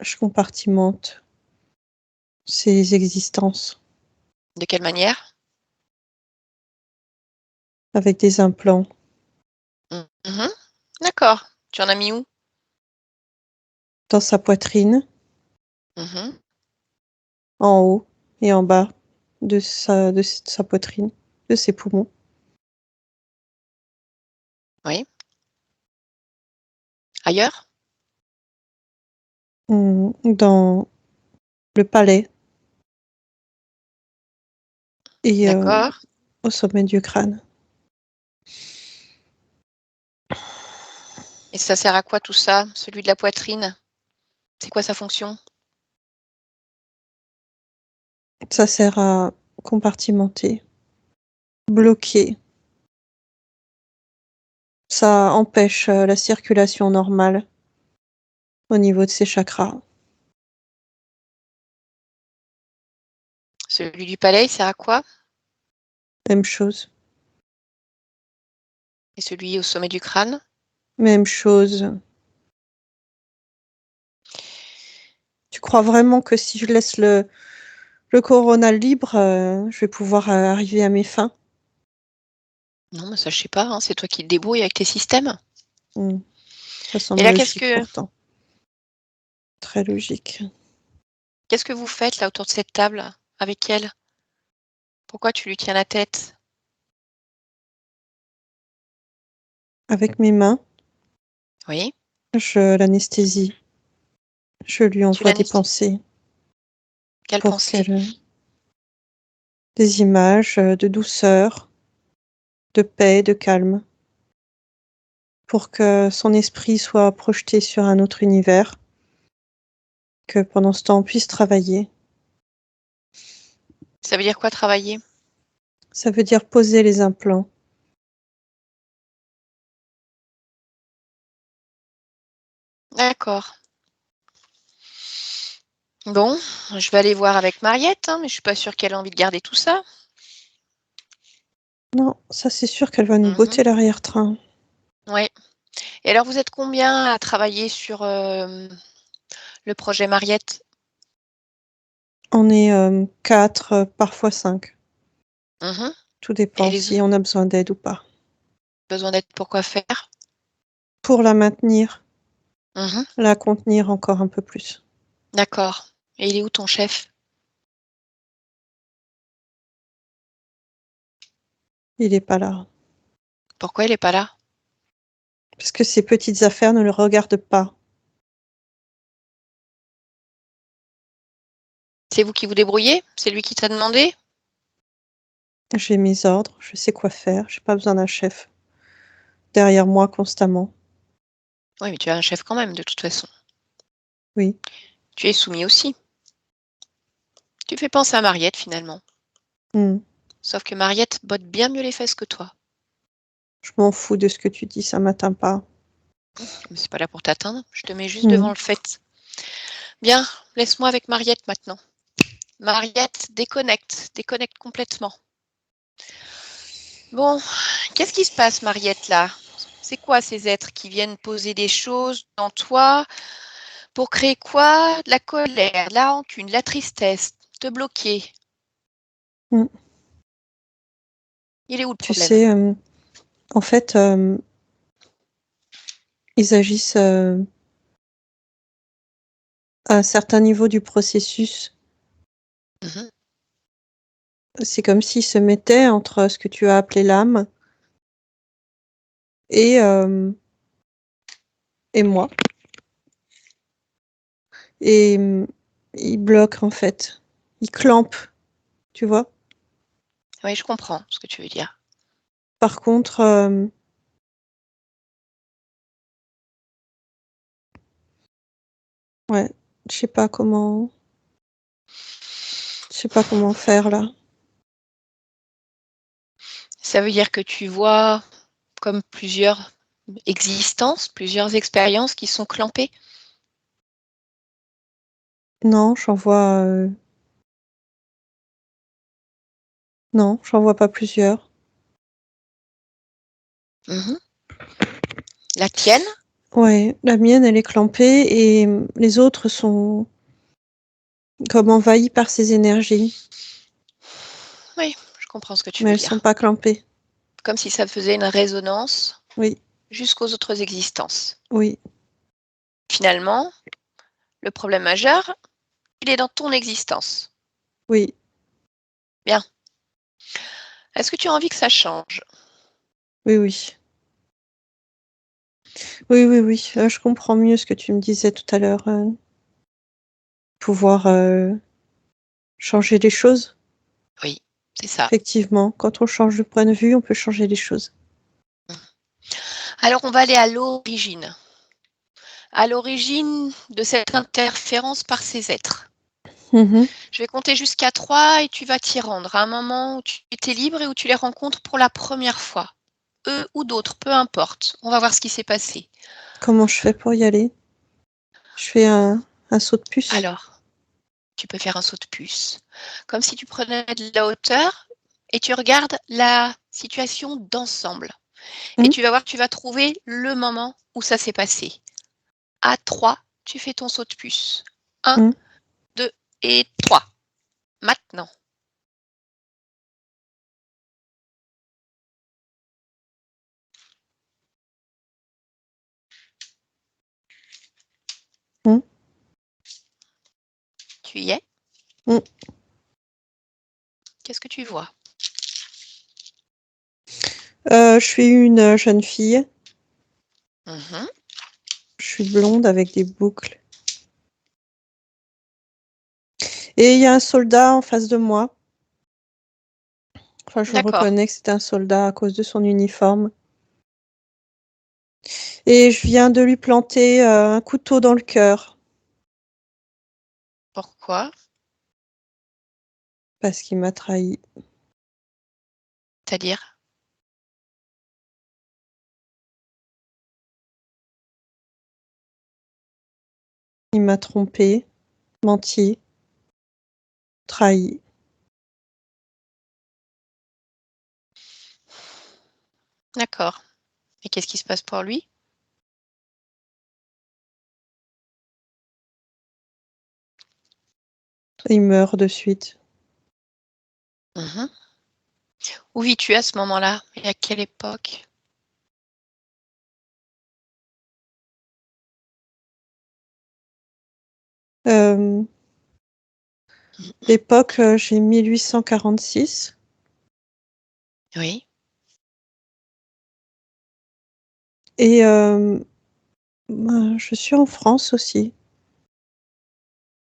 S3: Je compartimente ses existences
S1: De quelle manière?
S3: avec des implants
S1: Mmh. D'accord. Tu en as mis où?
S3: dans sa poitrine,
S1: Mmh.
S3: en haut et en bas de sa poitrine, de ses poumons.
S1: Oui. Ailleurs?
S3: Dans le palais et
S1: D'accord.
S3: au sommet du crâne.
S1: Et ça sert à quoi tout ça? Celui de la poitrine? C'est quoi sa fonction?
S3: Ça sert à compartimenter, bloquer. Ça empêche la circulation normale au niveau de ses chakras.
S1: Celui du palais, il sert à quoi?
S3: Même chose.
S1: Et celui au sommet du crâne?
S3: Même chose. Tu crois vraiment que si je laisse le corona libre, je vais pouvoir arriver à mes fins?
S1: Non, mais ça, je sais pas, hein, c'est toi qui te débrouilles avec tes systèmes.
S3: Hmm. Ça
S1: Et
S3: semble
S1: là, qu'est-ce
S3: logique
S1: que
S3: pourtant. Très logique.
S1: qu'est-ce que vous faites là autour de cette table avec elle? Pourquoi tu lui tiens la tête?
S3: Avec mes mains,
S1: Oui,
S3: je l'anesthésie. Je lui
S1: tu
S3: envoie des
S1: l'anesthésies.
S3: pensées
S1: Quelle
S3: pour
S1: pensée?
S3: qu'elle des images de douceur, de paix, de calme, pour que son esprit soit projeté sur un autre univers, que pendant ce temps on puisse travailler.
S1: Ça veut dire quoi travailler?
S3: Ça veut dire poser les implants.
S1: D'accord. Bon, je vais aller voir avec Mariette, hein, mais je suis pas sûre qu'elle ait envie de garder tout ça.
S3: Non, ça c'est sûr qu'elle va nous
S1: Mmh.
S3: botter l'arrière-train.
S1: Ouais. Et alors vous êtes combien à travailler sur, le projet Mariette?
S3: On est 4, parfois 5.
S1: Mmh.
S3: Tout
S1: Et
S3: dépend
S1: les autres,
S3: si on a besoin d'aide ou pas.
S1: besoin d'aide pour quoi faire?
S3: Pour la maintenir,
S1: Mmh.
S3: la contenir encore un peu plus.
S1: D'accord. Et il est où ton chef?
S3: Il est pas là.
S1: Pourquoi il n'est pas là?
S3: Parce que ces petites affaires ne le regardent pas.
S1: C'est vous qui vous débrouillez? C'est lui qui t'a demandé?
S3: J'ai mes ordres, je sais quoi faire, j'ai pas besoin d'un chef derrière moi constamment.
S1: Oui, mais tu as un chef quand même, de toute façon.
S3: Oui.
S1: Tu es soumis aussi. Tu fais penser à Mariette, finalement.
S3: Mmh.
S1: Sauf que Mariette botte bien mieux les fesses que toi.
S3: Je m'en fous de ce que tu dis, ça m'atteint pas.
S1: Mais c'est pas là pour t'atteindre, je te mets juste devant
S3: Mmh.
S1: le fait. Bien, laisse-moi avec Mariette maintenant. Mariette, déconnecte complètement. Bon, qu'est-ce qui se passe, Mariette, là? C'est quoi ces êtres qui viennent poser des choses dans toi pour créer quoi? De la colère, de la rancune, de la tristesse, te bloquer.
S3: Mmh.
S1: Il est où le
S3: Tu
S1: problème?
S3: sais, en fait, ils agissent, à un certain niveau du processus.
S1: Mmh.
S3: C'est comme s'ils se mettaient entre ce que tu as appelé l'âme et moi et ils bloquent, en fait. Ils clampent, tu vois?
S1: Oui, je comprends ce que tu veux dire.
S3: Par contre, ouais, je sais pas comment je sais pas comment faire là.
S1: Ça veut dire que tu vois comme plusieurs existences, plusieurs expériences qui sont clampées?
S3: Non, non, j'en vois pas plusieurs.
S1: Mmh. La tienne?
S3: Ouais, la mienne, elle est clampée et les autres sont comme envahis par ces énergies,
S1: Oui, je comprends ce que tu
S3: mais
S1: veux
S3: elles sont
S1: dire.
S3: pas clampées.
S1: Comme si ça faisait une résonance
S3: Oui,
S1: jusqu'aux autres existences.
S3: oui,
S1: Finalement, le problème majeur, il est dans ton existence.
S3: oui,
S1: Bien. Est-ce que tu as envie que ça change?
S3: oui, oui. Oui, oui, oui, je comprends mieux ce que tu me disais tout à l'heure, pouvoir, changer les choses.
S1: Oui, c'est ça.
S3: Effectivement, quand on change de point de vue, on peut changer les choses.
S1: Alors on va aller à l'origine de cette interférence par ces êtres.
S3: Mmh.
S1: Je vais compter jusqu'à 3 et tu vas t'y rendre à un moment où tu étais libre et où tu les rencontres pour la première fois. Eux ou d'autres, peu importe. On va voir ce qui s'est passé.
S3: Comment je fais pour y aller? Je fais un saut de puce?
S1: Alors, tu peux faire un saut de puce, comme si tu prenais de la hauteur et tu regardes la situation d'ensemble. Et
S3: Mmh,
S1: tu vas voir, tu vas trouver le moment où ça s'est passé. À 3, tu fais ton saut de puce. Un,
S3: mmh.
S1: 2 et 3. Maintenant.
S3: Mmh.
S1: Tu y es?
S3: Mmh.
S1: Qu'est-ce que tu vois?
S3: Je suis une, jeune fille.
S1: Mmh.
S3: Je suis blonde avec des boucles et il y a un soldat en face de moi. Enfin, je
S1: D'accord.
S3: reconnais que c'est un soldat à cause de son uniforme et je viens de lui planter, un couteau dans le cœur
S1: Pourquoi?
S3: parce qu'il m'a trahie.
S1: C'est-à-dire?
S3: Il m'a trompée, menti, trahi.
S1: D'accord. Et qu'est-ce qui se passe pour lui?
S3: Il meurt de suite.
S1: Mmh. Où vis-tu à ce moment-là? Et à quelle époque?
S3: Hem, L'époque, j'ai 1846.
S1: Oui.
S3: Et je suis en France aussi,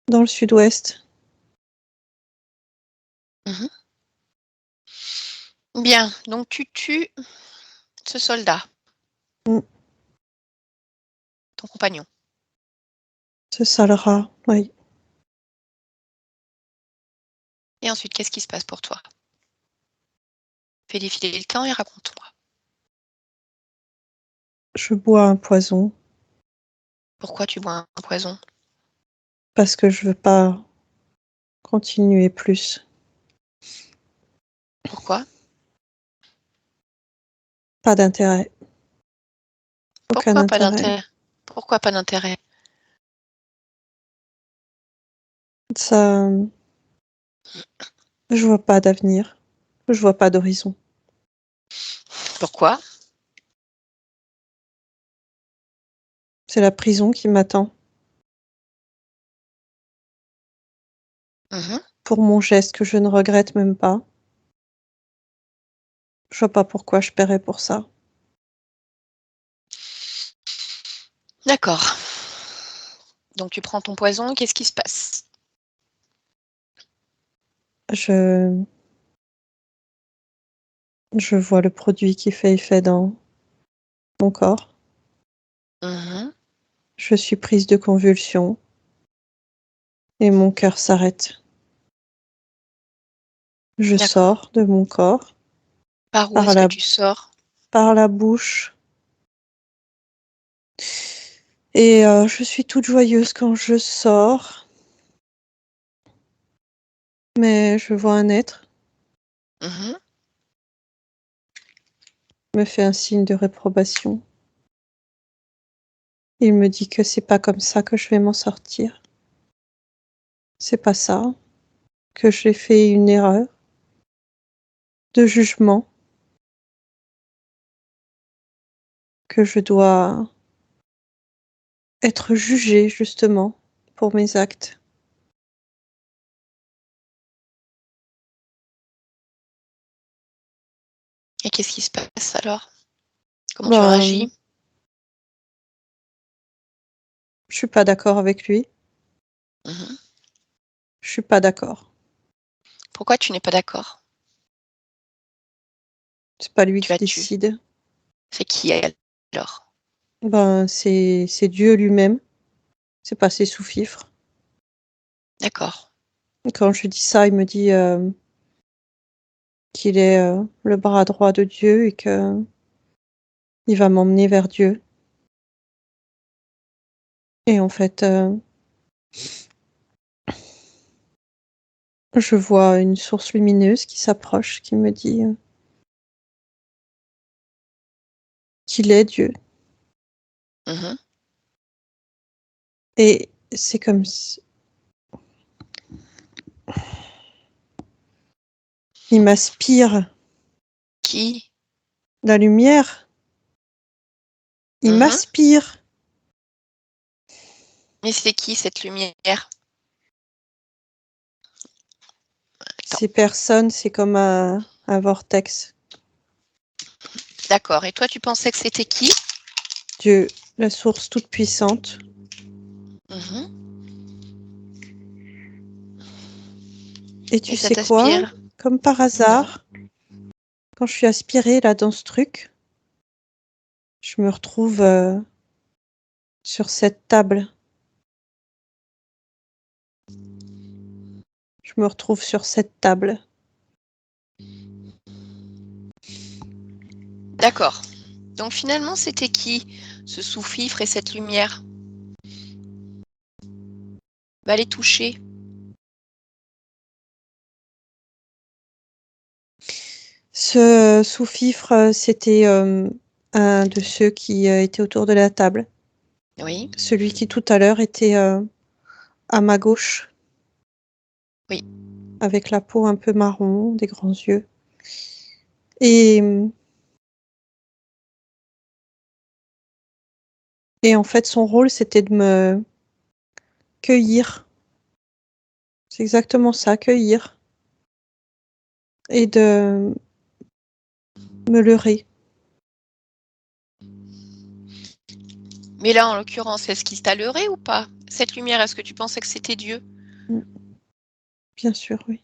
S3: dans le sud-ouest.
S1: Bien, donc tu tues ce soldat,
S3: Mm.
S1: ton compagnon.
S3: Ce sale rat, oui.
S1: Et ensuite, qu'est-ce qui se passe pour toi? Fais défiler le temps et raconte-moi.
S3: Je bois un poison
S1: Pourquoi tu bois un poison?
S3: parce que je veux pas continuer plus.
S1: Pourquoi?
S3: Pas d'intérêt. Aucun
S1: Pourquoi pas
S3: intérêt.
S1: d'intérêt? Pourquoi pas d'intérêt?
S3: Ça, je vois pas d'avenir. Je vois pas d'horizon.
S1: Pourquoi?
S3: C'est la prison qui m'attend
S1: Mhm.
S3: pour mon geste que je ne regrette même pas. Je vois pas pourquoi je paierais pour ça.
S1: D'accord. Donc tu prends ton poison, qu'est-ce qui se passe?
S3: Je vois le produit qui fait effet dans mon corps.
S1: Mhm.
S3: Je suis prise de convulsions et mon cœur s'arrête. Je
S1: D'accord.
S3: sors de mon corps
S1: Par où
S3: par
S1: est-ce que
S3: la,
S1: tu sors?
S3: par la bouche et je suis toute joyeuse quand je sors, mais je vois un être
S1: Mhm.
S3: me fait un signe de réprobation. Il me dit que c'est pas comme ça que je vais m'en sortir. C'est pas ça, que j'ai fait une erreur de jugement, que je dois être jugée justement pour mes actes.
S1: Et qu'est-ce qui se passe alors? Comment tu
S3: Ben,
S1: réagis?
S3: je suis pas d'accord avec lui.
S1: Mhm.
S3: Je suis pas d'accord.
S1: Pourquoi tu n'es pas d'accord?
S3: C'est pas lui
S1: Tu
S3: qui
S1: as tué.
S3: décide.
S1: C'est qui alors?
S3: Ben, c'est Dieu lui-même. C'est pas ses sous-fifres.
S1: D'accord.
S3: Quand je dis ça, il me dit qu'il est le bras droit de Dieu et que il va m'emmener vers Dieu. Et en fait, je vois une source lumineuse qui s'approche, qui me dit qu'il est Dieu.
S1: Mhm.
S3: Et c'est comme si il m'aspire
S1: Qui?
S3: la lumière. Il
S1: Mhm.
S3: m'aspire.
S1: Mais c'est qui cette lumière? Attends.
S3: Ces personnes, c'est comme un vortex.
S1: D'accord. Et toi, tu pensais que c'était qui?
S3: Dieu, la source toute puissante.
S1: Mhm.
S3: Et
S1: Et
S3: tu
S1: ça
S3: sais quoi?
S1: t'aspire?
S3: Comme par
S1: Non.
S3: hasard, quand je suis aspirée là dans ce truc, je me retrouve sur cette table. Je me retrouve sur cette table.
S1: D'accord. Donc finalement, c'était qui ce sous-fifre et cette lumière? Va les toucher.
S3: Ce sous-fifre, c'était un de ceux qui étaient autour de la table.
S1: Oui.
S3: Celui qui tout à l'heure était à ma gauche.
S1: Oui.
S3: Avec la peau un peu marron, des grands yeux. Et en fait, son rôle, c'était de me cueillir. C'est exactement ça, cueillir. Et de me leurrer.
S1: Mais là, en l'occurrence, est-ce qu'il t'a leurré ou pas? Cette lumière, est-ce que tu pensais que c'était Dieu?
S3: Bien sûr, oui.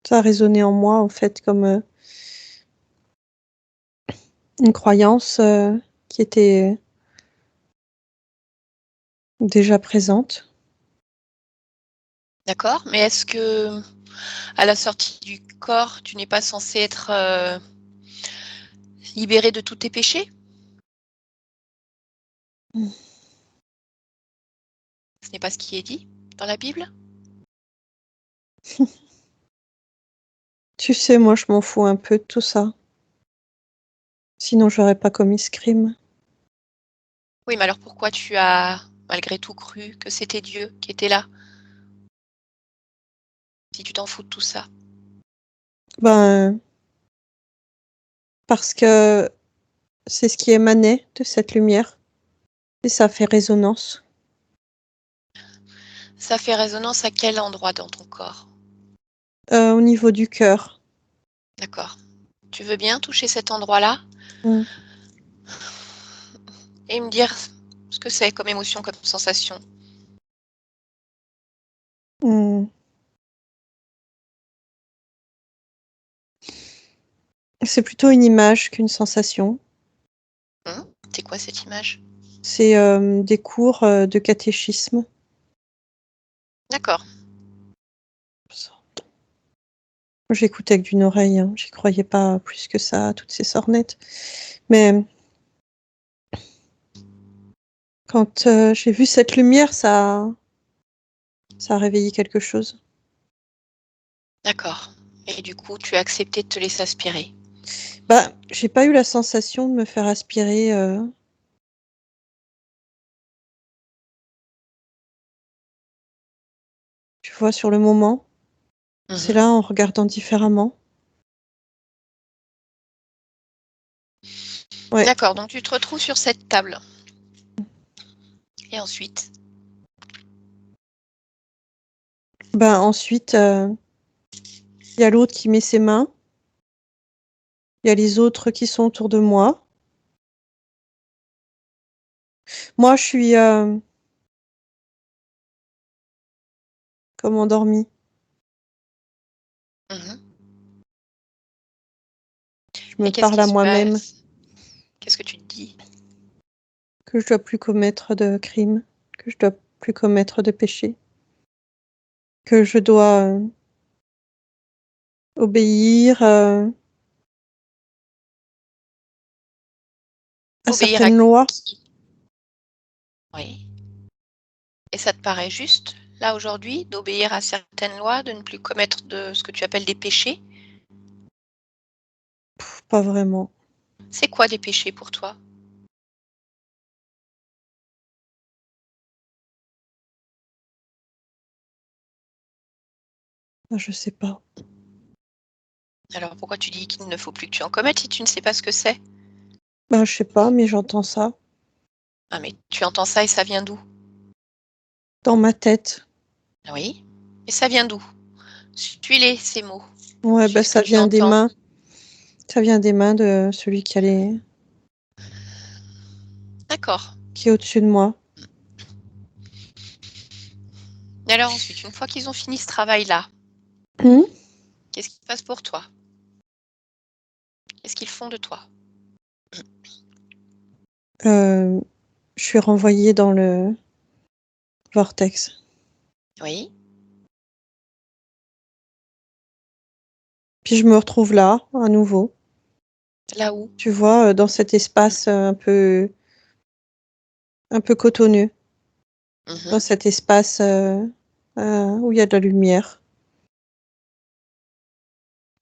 S3: Ça a résonné en moi, en fait, comme une croyance qui était déjà présente.
S1: D'accord, mais est-ce que à la sortie du corps, tu n'es pas censé être libéré de tous tes péchés?
S3: Mm.
S1: Ce n'est pas ce qui est dit dans la Bible?
S3: Tu sais, moi, je m'en fous un peu de tout ça. Sinon, j'aurais pas commis ce crime.
S1: Oui, mais alors pourquoi tu as malgré tout cru que c'était Dieu qui était là, si tu t'en fous de tout ça?
S3: Ben, parce que c'est ce qui émanait de cette lumière et ça fait résonance.
S1: Ça fait résonance à quel endroit dans ton corps?
S3: Au niveau du cœur.
S1: D'accord. Tu veux bien toucher cet endroit-là
S3: Mm.
S1: et me dire ce que c'est comme émotion, comme sensation?
S3: Mm. C'est plutôt une image qu'une sensation.
S1: C'est quoi cette image?
S3: C'est des cours de catéchisme.
S1: D'accord.
S3: J'écoutais avec d'une oreille, hein. J'y croyais pas plus que ça à toutes ces sornettes. Mais quand j'ai vu cette lumière, ça a réveillé quelque chose.
S1: D'accord. Et du coup, tu as accepté de te laisser aspirer.
S3: Bah, j'ai pas eu la sensation de me faire aspirer. Tu vois, sur le moment. C'est
S1: Mhm.
S3: là, en regardant différemment. Ouais.
S1: D'accord, donc tu te retrouves sur cette table. Et ensuite?
S3: Ben ensuite, il y a l'autre qui met ses mains. Il y a les autres qui sont autour de moi. Moi, je suis comme endormie.
S1: Mhm.
S3: Je me
S1: Et qu'est-ce
S3: parle
S1: qui
S3: à
S1: se
S3: moi-même
S1: passe? Qu'est-ce que tu te dis?
S3: que je dois plus commettre de crimes, que je dois plus commettre de péchés, que je dois obéir à
S1: Obéir à
S3: certaines lois.
S1: qui? Oui. Et ça te paraît juste, là, aujourd'hui, d'obéir à certaines lois, de ne plus commettre de ce que tu appelles des péchés?
S3: Pas vraiment.
S1: C'est quoi des péchés pour toi?
S3: Ben, je sais pas.
S1: Alors pourquoi tu dis qu'il ne faut plus que tu en commettes si tu ne sais pas ce que c'est?
S3: Ben, je sais pas, mais j'entends ça
S1: Ah mais tu entends ça et ça vient d'où?
S3: dans ma tête.
S1: Oui. Et ça vient d'où? Suis-les, ces mots.
S3: Ouais,
S1: Suis
S3: ben
S1: ce
S3: ça
S1: que tu
S3: vient des
S1: entends.
S3: mains. Ça vient des mains de celui
S1: D'accord.
S3: qui est au-dessus de moi.
S1: Et alors ensuite, une fois qu'ils ont fini ce travail-là,
S3: Hum.
S1: qu'est-ce qui se passe pour toi? Qu'est-ce qu'ils font de toi?
S3: Je suis renvoyée dans le vortex.
S1: Oui.
S3: Puis je me retrouve là, à nouveau.
S1: Là où?
S3: Tu vois, dans cet espace un peu cotonneux, dans
S1: Mhm.
S3: cet espace où il y a de la lumière.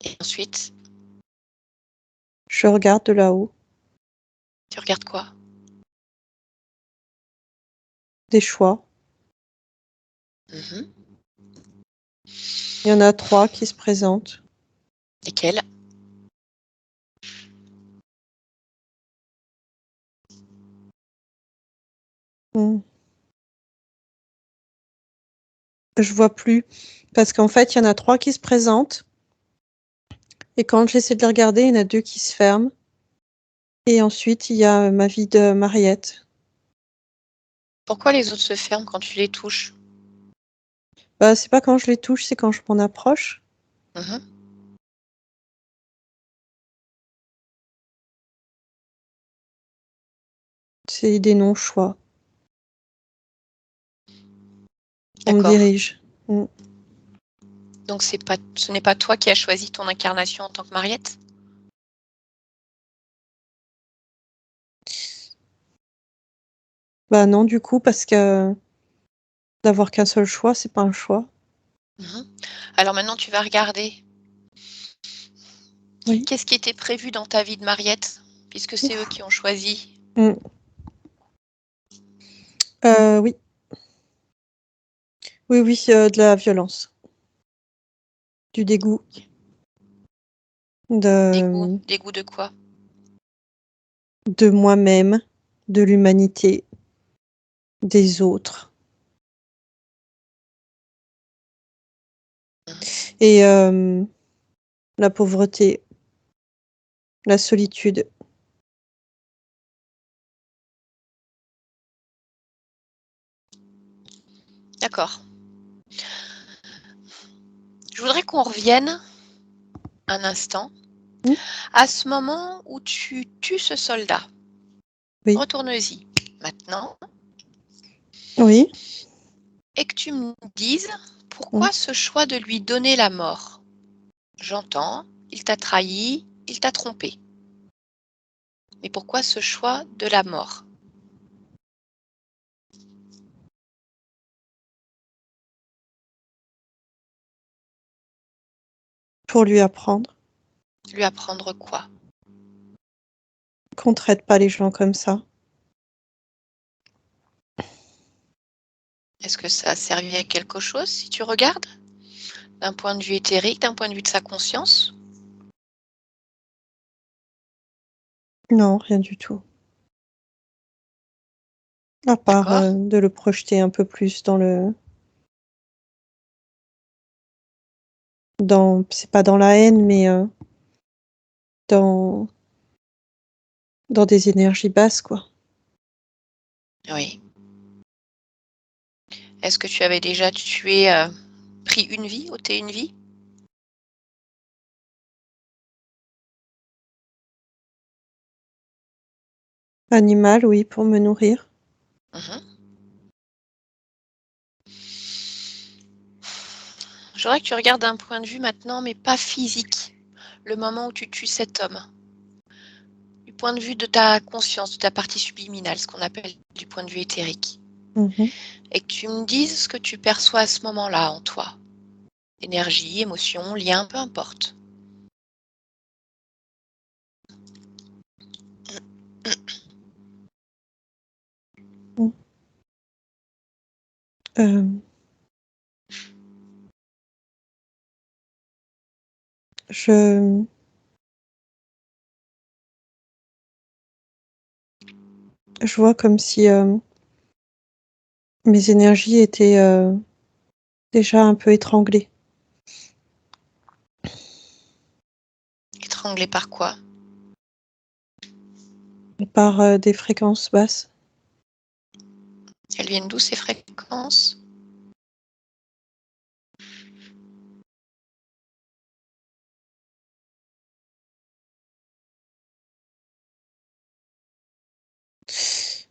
S1: Et ensuite,
S3: Je regarde de là-haut
S1: tu regardes quoi?
S3: des choix.
S1: Mhm.
S3: Il y en a 3 qui se présentent.
S1: Lesquels?
S3: Mmh. Je vois plus parce qu'en fait, il y en a 3 qui se présentent et quand j'essaie de les regarder, il y en a 2 qui se ferment Et ensuite, il y a ma vie de Mariette.
S1: Pourquoi les autres se ferment quand tu les touches?
S3: Bah, c'est pas quand je les touche, c'est quand je m'en approche.
S1: Mhm.
S3: C'est des non-choix. On me
S1: D'accord.
S3: dirige. Mm.
S1: Donc ce n'est pas toi qui as choisi ton incarnation en tant que Mariette?
S3: Bah non, du coup, parce que d'avoir qu'un seul choix, c'est pas un choix.
S1: Mhm. Alors maintenant, tu vas regarder.
S3: Oui.
S1: Qu'est-ce qui était prévu dans ta vie de Mariette, puisque c'est eux qui ont choisi?
S3: Mm. Oui. Oui, oui, de la violence. Du dégoût. De,
S1: Dégoût de quoi?
S3: de moi-même, de l'humanité, des autres.
S1: Mhm.
S3: Et la pauvreté, la solitude.
S1: D'accord. Je voudrais qu'on revienne un instant
S3: Mm.
S1: à ce moment où tu tues ce soldat.
S3: Oui.
S1: Retourne-y maintenant
S3: Oui.
S1: et que tu me dises
S3: Mm.
S1: pourquoi ce choix de lui donner la mort. J'entends, il t'a trahi, il t'a trompé. Mais pourquoi ce choix de la mort?
S3: Pour lui apprendre
S1: Lui apprendre quoi?
S3: qu'on traite pas les gens comme ça.
S1: Est-ce que ça a servi à quelque chose si tu regardes? D'un point de vue éthérique, d'un point de vue de sa conscience?
S3: Non, rien du tout. À part
S1: D'accord?
S3: de le projeter un peu plus dans le... C'est pas dans la haine, mais dans... dans des énergies basses, quoi.
S1: Oui. Est-ce que tu avais déjà pris une vie, ôté une vie?
S3: Animal, oui, pour me nourrir.
S1: Mhm. Je voudrais que tu regardes d'un point de vue maintenant, mais pas physique. Le moment où tu tues cet homme. Du point de vue de ta conscience, de ta partie subliminale, ce qu'on appelle du point de vue éthérique.
S3: Mhm.
S1: Et que tu me dises ce que tu perçois à ce moment-là en toi. Énergie, émotion, lien, peu importe.
S3: Mm. Euh, je... je vois comme si mes énergies étaient déjà un peu étranglées
S1: Étranglé par quoi?
S3: par des fréquences basses.
S1: Elles viennent d'où ces fréquences?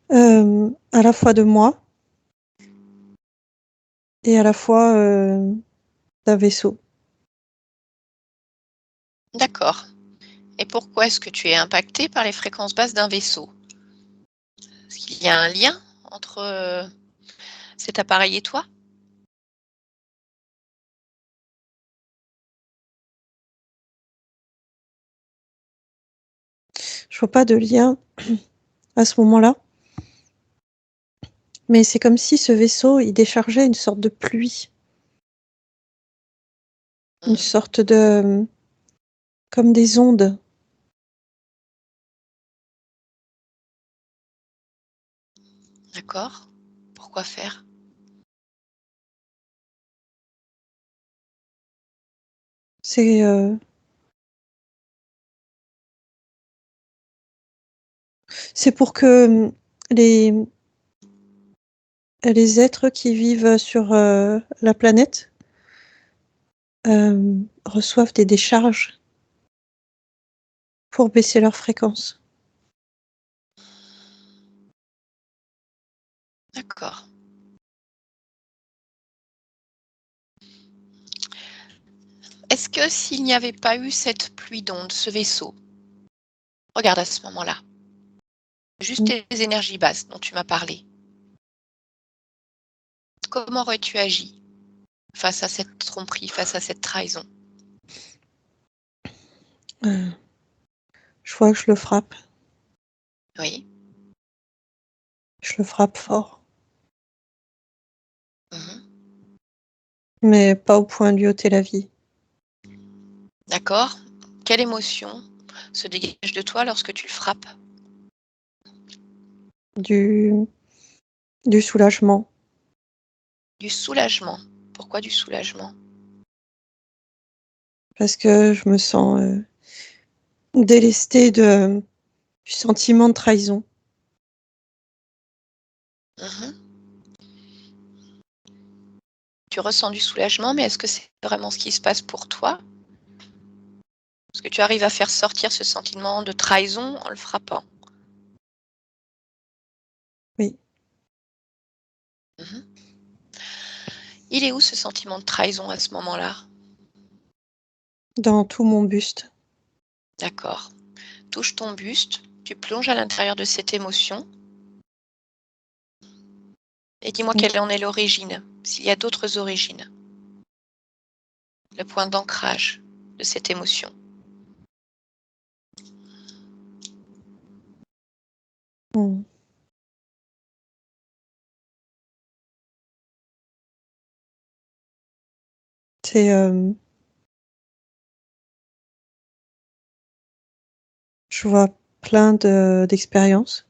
S3: À la fois de moi et à la fois d'un vaisseau.
S1: D'accord. Et pourquoi est-ce que tu es impacté par les fréquences basses d'un vaisseau? Est-ce qu'il y a un lien entre cet appareil et toi?
S3: Je vois pas de lien à ce moment-là, mais c'est comme si ce vaisseau, il déchargeait une sorte de pluie, une
S1: Mhm.
S3: sorte de... comme des ondes.
S1: D'accord. Pourquoi faire?
S3: C'est C'est pour que les, les êtres qui vivent sur la planète reçoivent des décharges pour baisser leur fréquence.
S1: D'accord. Est-ce que s'il n'y avait pas eu cette pluie d'ondes, ce vaisseau, regarde à ce moment-là, juste les énergies basses dont tu m'as parlé, comment aurais-tu agi face à cette tromperie, face à cette trahison?
S3: Je vois que je le frappe.
S1: Oui.
S3: Je le frappe fort.
S1: Mhm.
S3: Mais pas au point de lui ôter la vie.
S1: D'accord. Quelle émotion se dégage de toi lorsque tu le frappes?
S3: Du soulagement.
S1: Du soulagement. Pourquoi du soulagement?
S3: Parce que je me sens délestée du sentiment de trahison.
S1: Mhm. Tu ressens du soulagement, mais est-ce que c'est vraiment ce qui se passe pour toi? Est-ce que tu arrives à faire sortir ce sentiment de trahison en le frappant?
S3: Oui.
S1: Mhm. Il est où ce sentiment de trahison à ce moment-là?
S3: Dans tout mon buste.
S1: D'accord. Touche ton buste, tu plonges à l'intérieur de cette émotion et dis-moi quelle en est l'origine, s'il y a d'autres origines, le point d'ancrage de cette émotion.
S3: Mm. C'est je vois plein d'expériences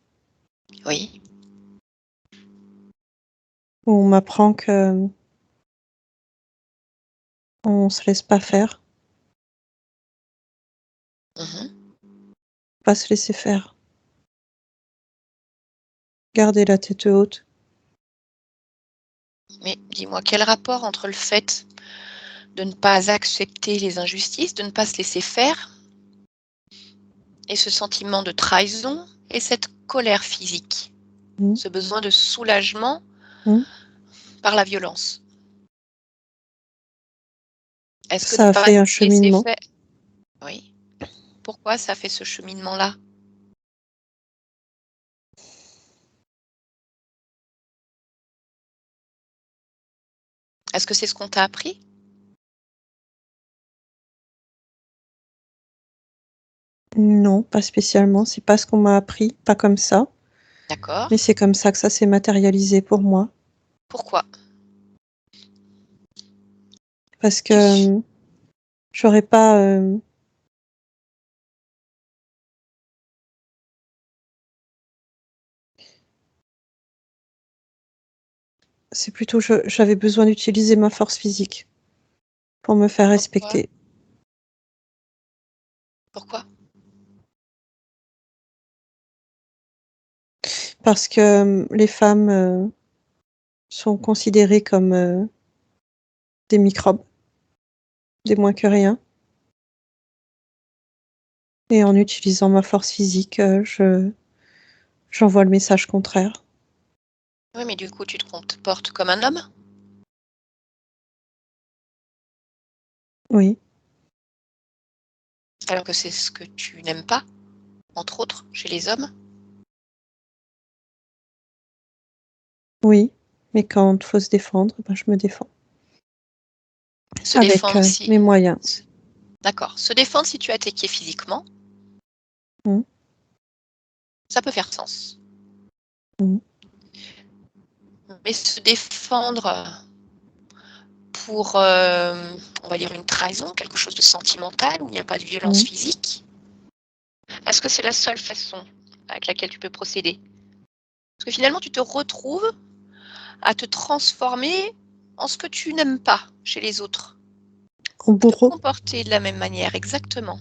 S1: Oui.
S3: où on m'apprend que on se laisse pas faire,
S1: Mhm.
S3: pas se laisser faire, garder la tête haute.
S1: Mais dis-moi quel rapport entre le fait de ne pas accepter les injustices, de ne pas se laisser faire, et ce sentiment de trahison et cette colère physique,
S3: Mm.
S1: ce besoin de soulagement
S3: Mm.
S1: par la violence. Est-ce que ne
S3: Ça a
S1: pas
S3: fait un
S1: se laisser
S3: cheminement.
S1: faire? Oui. Pourquoi ça fait ce cheminement-là? Est-ce que c'est ce qu'on t'a appris?
S3: Non, pas spécialement. C'est pas ce qu'on m'a appris, pas comme ça.
S1: D'accord.
S3: Mais c'est comme ça que ça s'est matérialisé pour moi.
S1: Pourquoi?
S3: Parce que
S1: Tu...
S3: j'aurais pas. C'est plutôt j'avais besoin d'utiliser ma force physique pour me faire
S1: Pourquoi?
S3: respecter.
S1: Pourquoi?
S3: Parce que les femmes sont considérées comme des microbes, des moins que rien. Et en utilisant ma force physique, j'envoie le message contraire.
S1: Oui, mais du coup, tu te comportes comme un homme?
S3: Oui,
S1: Alors que c'est ce que tu n'aimes pas, entre autres, chez les hommes?
S3: oui. Mais quand il faut se défendre, ben, je me défends.
S1: Se
S3: Avec
S1: défendre si...
S3: mes moyens.
S1: D'accord. Se défendre si tu es attaqué physiquement,
S3: Mm.
S1: ça peut faire sens.
S3: Mm.
S1: Mais se défendre pour, on va dire, une trahison, quelque chose de sentimental, où il n'y a pas de violence
S3: Mm.
S1: physique, est-ce que c'est la seule façon avec laquelle tu peux procéder? Parce que finalement, tu te retrouves à te transformer en ce que tu n'aimes pas chez les autres.
S3: En
S1: À te
S3: bourreau.
S1: comporter de la même manière, exactement.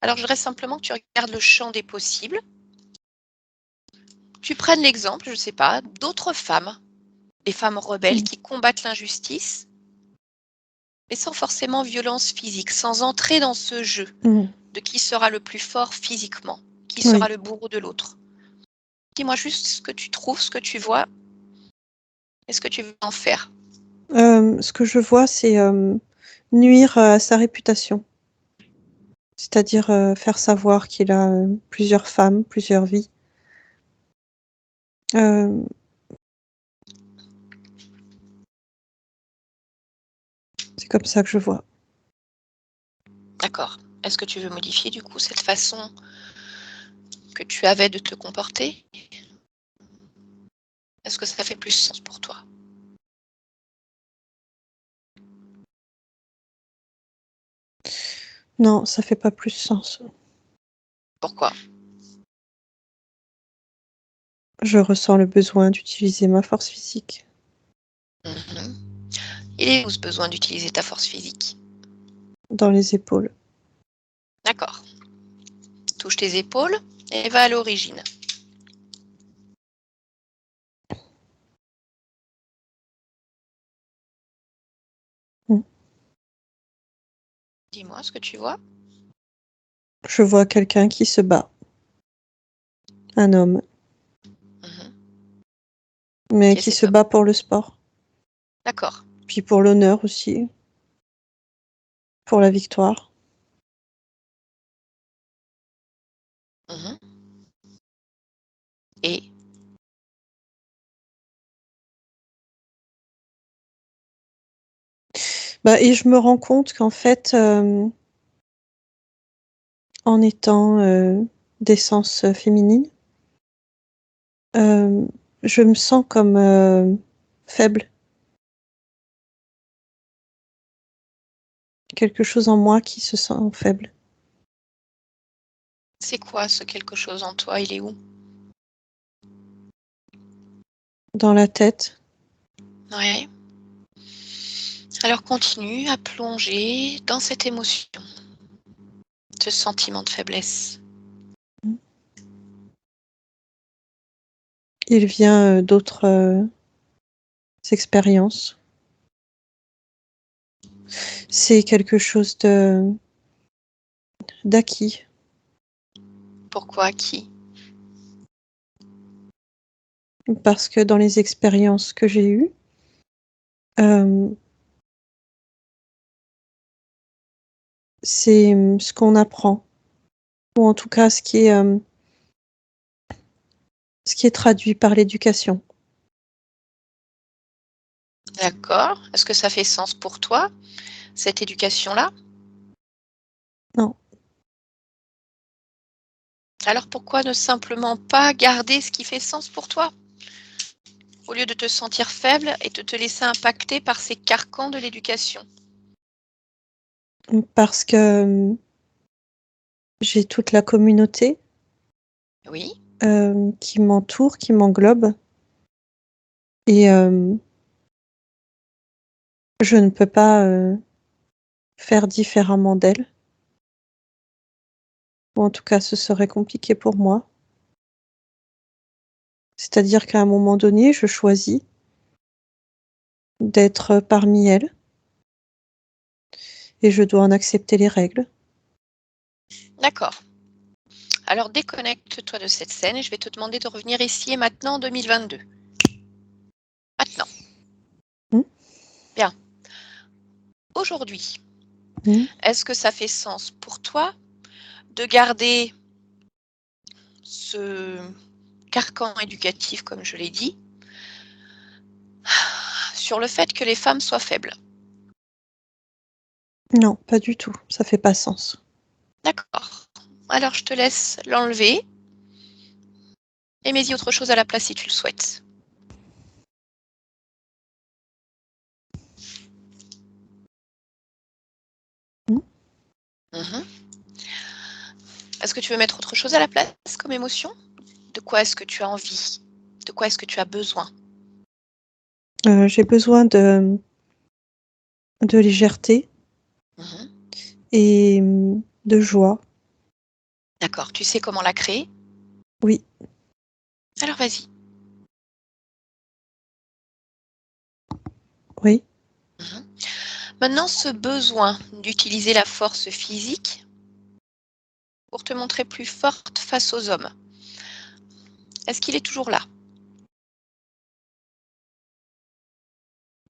S1: Alors, je voudrais simplement que tu regardes le champ des possibles tu prennes l'exemple, je ne sais pas, d'autres femmes, des femmes rebelles qui combattent l'injustice, mais sans forcément violence physique, sans entrer dans ce jeu de qui sera le plus fort physiquement, qui sera le bourreau de l'autre. Dis-moi juste ce que tu trouves, ce que tu vois, et ce que tu veux en faire.
S3: Ce que je vois, c'est nuire à sa réputation. C'est-à-dire faire savoir qu'il a plusieurs femmes, plusieurs vies. C'est comme ça que je vois.
S1: D'accord. Est-ce que tu veux modifier du coup cette façon que tu avais de te comporter? Est-ce que ça fait plus sens pour toi?
S3: Non, ça fait pas plus sens.
S1: Pourquoi?
S3: Je ressens le besoin d'utiliser ma force physique.
S1: Il est où ce besoin d'utiliser ta force physique?
S3: Dans les épaules.
S1: D'accord. Touche tes épaules et va à l'origine. Dis-moi ce que tu vois.
S3: Je vois quelqu'un qui se bat. Un homme. Mais qui se bat pour le sport.
S1: D'accord.
S3: Puis pour l'honneur aussi. Pour la victoire.
S1: Et
S3: et je me rends compte qu'en fait, en étant d'essence féminine, je me sens comme faible. Quelque chose en moi qui se sent faible.
S1: c'est quoi ce quelque chose en toi? Il est où?
S3: Dans la tête.
S1: Ouais. Alors continue à plonger dans cette émotion, ce sentiment de faiblesse.
S3: Il vient d'autres expériences. C'est quelque chose d'acquis.
S1: Pourquoi acquis?
S3: Parce que dans les expériences que j'ai eues, c'est ce qu'on apprend. Ou en tout cas ce qui est traduit par l'éducation.
S1: D'accord. Est-ce que ça fait sens pour toi, cette éducation-là?
S3: Non.
S1: Alors pourquoi ne simplement pas garder ce qui fait sens pour toi? Au lieu de te sentir faible et de te laisser impacter par ces carcans de l'éducation.
S3: Parce que j'ai toute la communauté
S1: Oui.
S3: qui m'entoure, qui m'englobe. Et je ne peux pas faire différemment d'elle. Ou en tout cas, ce serait compliqué pour moi. C'est-à-dire qu'à un moment donné, je choisis d'être parmi elles et je dois en accepter les règles.
S1: D'accord. Alors déconnecte-toi de cette scène et je vais te demander de revenir ici et maintenant en 2022. Maintenant. Bien. Aujourd'hui, est-ce que ça fait sens pour toi de garder ce carcan éducatif, comme je l'ai dit, sur le fait que les femmes soient faibles?
S3: Non, pas du tout. Ça fait pas sens.
S1: D'accord. Alors je te laisse l'enlever et mets-y autre chose à la place si tu le souhaites. Est-ce que tu veux mettre autre chose à la place comme émotion? De quoi est-ce que tu as envie? De quoi est-ce que tu as besoin?
S3: J'ai besoin de légèreté et de joie.
S1: D'accord. Tu sais comment la créer?
S3: Oui.
S1: Alors vas-y.
S3: Oui.
S1: Maintenant, ce besoin d'utiliser la force physique pour te montrer plus forte face aux hommes, est-ce qu'il est toujours là?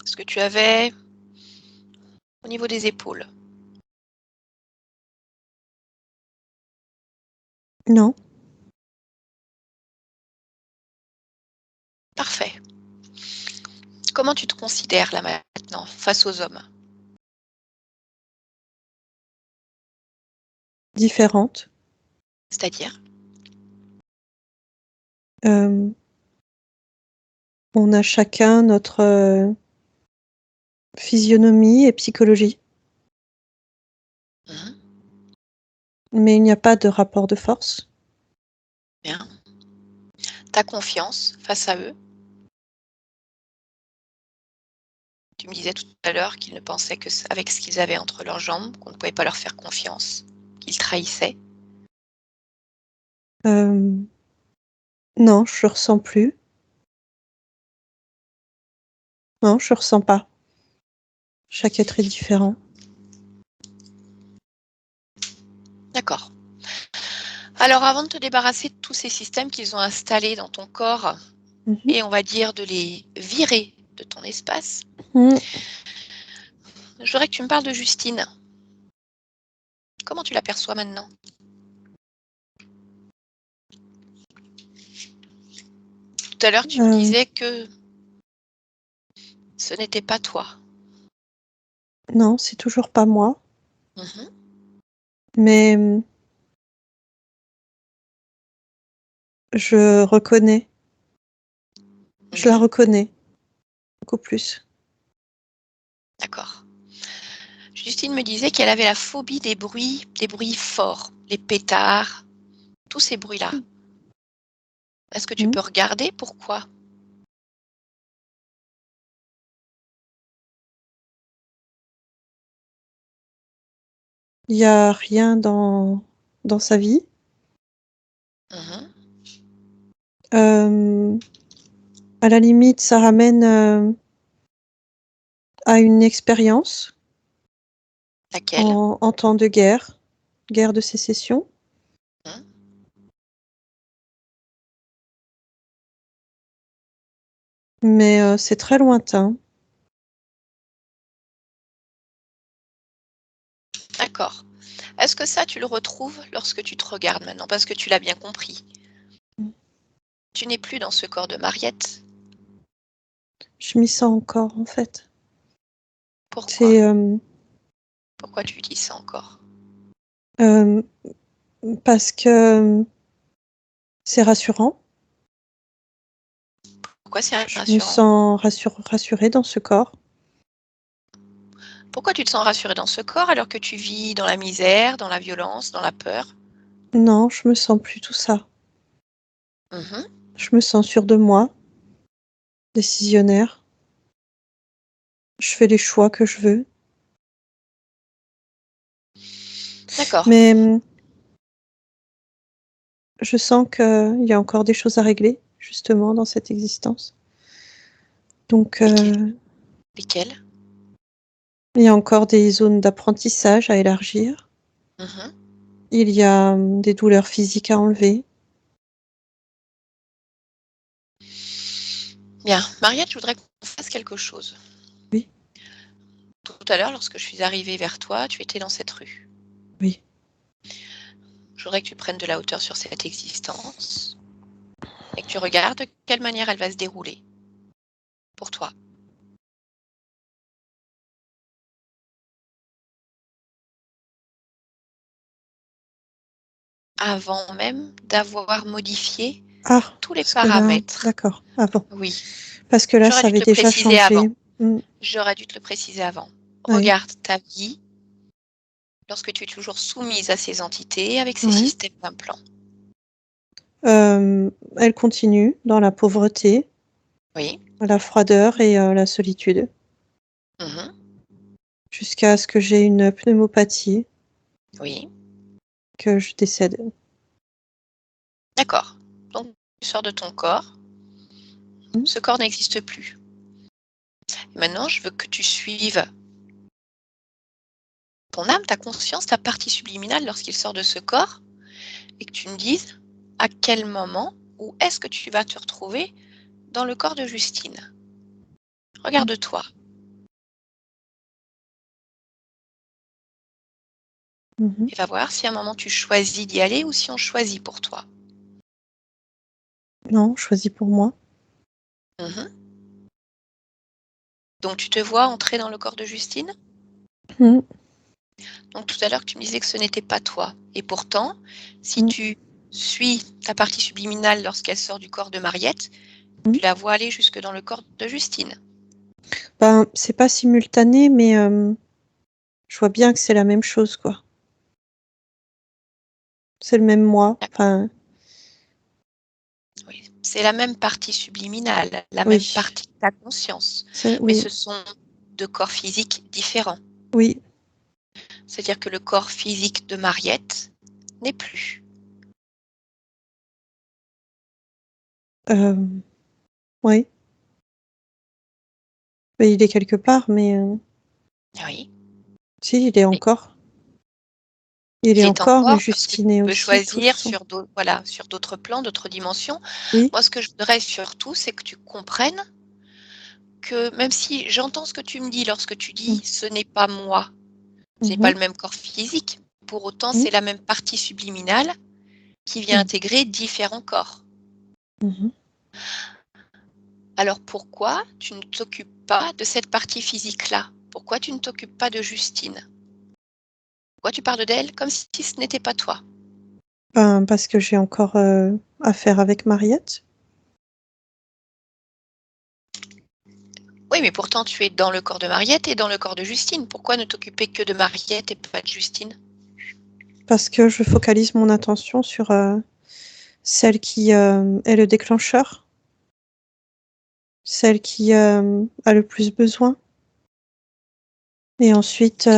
S1: Est-ce que tu avais au niveau des épaules?
S3: Non.
S1: Parfait. Comment tu te considères là maintenant face aux hommes?
S3: Différente.
S1: C'est-à-dire?
S3: On a chacun notre physionomie et psychologie,
S1: Mmh.
S3: mais il n'y a pas de rapport de force.
S1: Bien. Ta confiance face à eux? Tu me disais tout à l'heure qu'ils ne pensaient que avec ce qu'ils avaient entre leurs jambes, qu'on ne pouvait pas leur faire confiance, qu'ils trahissaient.
S3: Non, je ressens plus. Non, je ressens pas. Chaque être est différent.
S1: D'accord. Alors avant de te débarrasser de tous ces systèmes qu'ils ont installés dans ton corps
S3: Mmh.
S1: et on va dire de les virer de ton espace,
S3: Mmh.
S1: je voudrais que tu me parles de Justine. Comment tu l'aperçois maintenant? Tout à l'heure, tu me disais que ce n'était pas toi.
S3: Non, c'est toujours pas moi,
S1: Mmh.
S3: mais je reconnais. Je la
S1: Mmh.
S3: reconnais beaucoup plus.
S1: D'accord. Justine me disait qu'elle avait la phobie des bruits forts, les pétards, tous ces bruits-là. Est-ce que tu
S3: Mmh.
S1: peux regarder pourquoi?
S3: Il y a rien dans sa vie.
S1: Mmh.
S3: À la limite, ça ramène, à une expérience
S1: Laquelle?
S3: en temps de guerre de sécession.
S1: Mmh.
S3: Mais c'est très lointain.
S1: D'accord. Est-ce que ça, tu le retrouves lorsque tu te regardes maintenant? Parce que tu l'as bien compris.
S3: Mmh.
S1: Tu n'es plus dans ce corps de Mariette.
S3: Je m'y sens encore, en fait.
S1: Pourquoi?
S3: C'est,
S1: Pourquoi tu dis ça encore?
S3: hem, parce que, c'est rassurant.
S1: Pourquoi c'est
S3: Je me
S1: rassurant?
S3: sens rassurée dans ce corps.
S1: Pourquoi tu te sens rassurée dans ce corps alors que tu vis dans la misère, dans la violence, dans la peur?
S3: Non, je me sens plus tout ça.
S1: Mmh.
S3: Je me sens sûre de moi, décisionnaire. Je fais les choix que je veux.
S1: D'accord.
S3: Mais, je sens qu'il y a encore des choses à régler, justement, dans cette existence. Donc,
S1: Lesquelles? Lesquelles?
S3: il y a encore des zones d'apprentissage à élargir.
S1: Mmh.
S3: Il y a, des douleurs physiques à enlever.
S1: Bien. Mariette, je voudrais qu'on fasse quelque chose.
S3: Oui,
S1: Tout à l'heure, lorsque je suis arrivée vers toi, tu étais dans cette rue.
S3: oui.
S1: Je voudrais que tu prennes de la hauteur sur cette existence et que tu regardes de quelle manière elle va se dérouler pour toi. Avant même d'avoir modifié
S3: Ah!
S1: tous les
S3: Parce que là
S1: paramètres.
S3: d'accord, avant.
S1: Oui,
S3: Parce que là,
S1: j'aurais
S3: ça
S1: dû te
S3: avait
S1: le
S3: déjà
S1: préciser avant.
S3: changé. Mmh,
S1: J'aurais dû te le préciser avant.
S3: oui,
S1: Regarde ta vie lorsque tu es toujours soumise à ces entités avec ces
S3: ouais.
S1: systèmes d'implants.
S3: Elle continue dans la pauvreté,
S1: Oui.
S3: la froideur et la solitude,
S1: Mhm.
S3: jusqu'à ce que j'ai une pneumopathie,
S1: Oui.
S3: que je décède.
S1: D'accord. Donc, tu sors de ton corps, ce corps n'existe plus. Maintenant, je veux que tu suives ton âme, ta conscience, ta partie subliminale lorsqu'il sort de ce corps et que tu me dises à quel moment où est-ce que tu vas te retrouver dans le corps de Justine. Regarde-toi. Et va voir si à un moment tu choisis d'y aller ou si on choisit pour toi.
S3: Non, choisis pour moi.
S1: Donc tu te vois entrer dans le corps de Justine?
S3: Mm.
S1: Donc tout à l'heure tu me disais que ce n'était pas toi. Et pourtant, si tu suis ta partie subliminale lorsqu'elle sort du corps de Mariette, tu la vois aller jusque dans le corps de Justine.
S3: Ben, c'est pas simultané, mais je vois bien que c'est la même chose, quoi. C'est le même moi. Enfin,
S1: Oui, c'est la même partie subliminale, la
S3: Oui.
S1: même partie de ta conscience.
S3: c'est-
S1: Mais
S3: oui,
S1: ce sont deux corps physiques différents.
S3: oui,
S1: C'est-à-dire que le corps physique de Mariette n'est plus.
S3: oui. Ben, il est quelque part, mais
S1: Oui.
S3: si, il est encore. Il est
S1: est
S3: encore, mais
S1: encore parce que tu
S3: Justine est
S1: peux
S3: aussi, tout
S1: choisir
S3: son.
S1: sur d'autres plans, d'autres dimensions.
S3: Oui,
S1: Moi, ce que je voudrais surtout, c'est que tu comprennes que même si j'entends ce que tu me dis lorsque tu dis ce n'est pas moi, ce n'est pas le même corps physique, pour autant, c'est la même partie subliminale qui vient intégrer différents corps. Alors pourquoi tu ne t'occupes pas de cette partie physique-là? Pourquoi tu ne t'occupes pas de Justine? Pourquoi tu parles d'elle comme si ce n'était pas toi?
S3: ben, parce que j'ai encore affaire avec Mariette.
S1: Oui, mais pourtant tu es dans le corps de Mariette et dans le corps de Justine. Pourquoi ne t'occuper que de Mariette et pas de Justine?
S3: Parce que je focalise mon attention sur celle qui est le déclencheur, celle qui a le plus besoin. Et ensuite,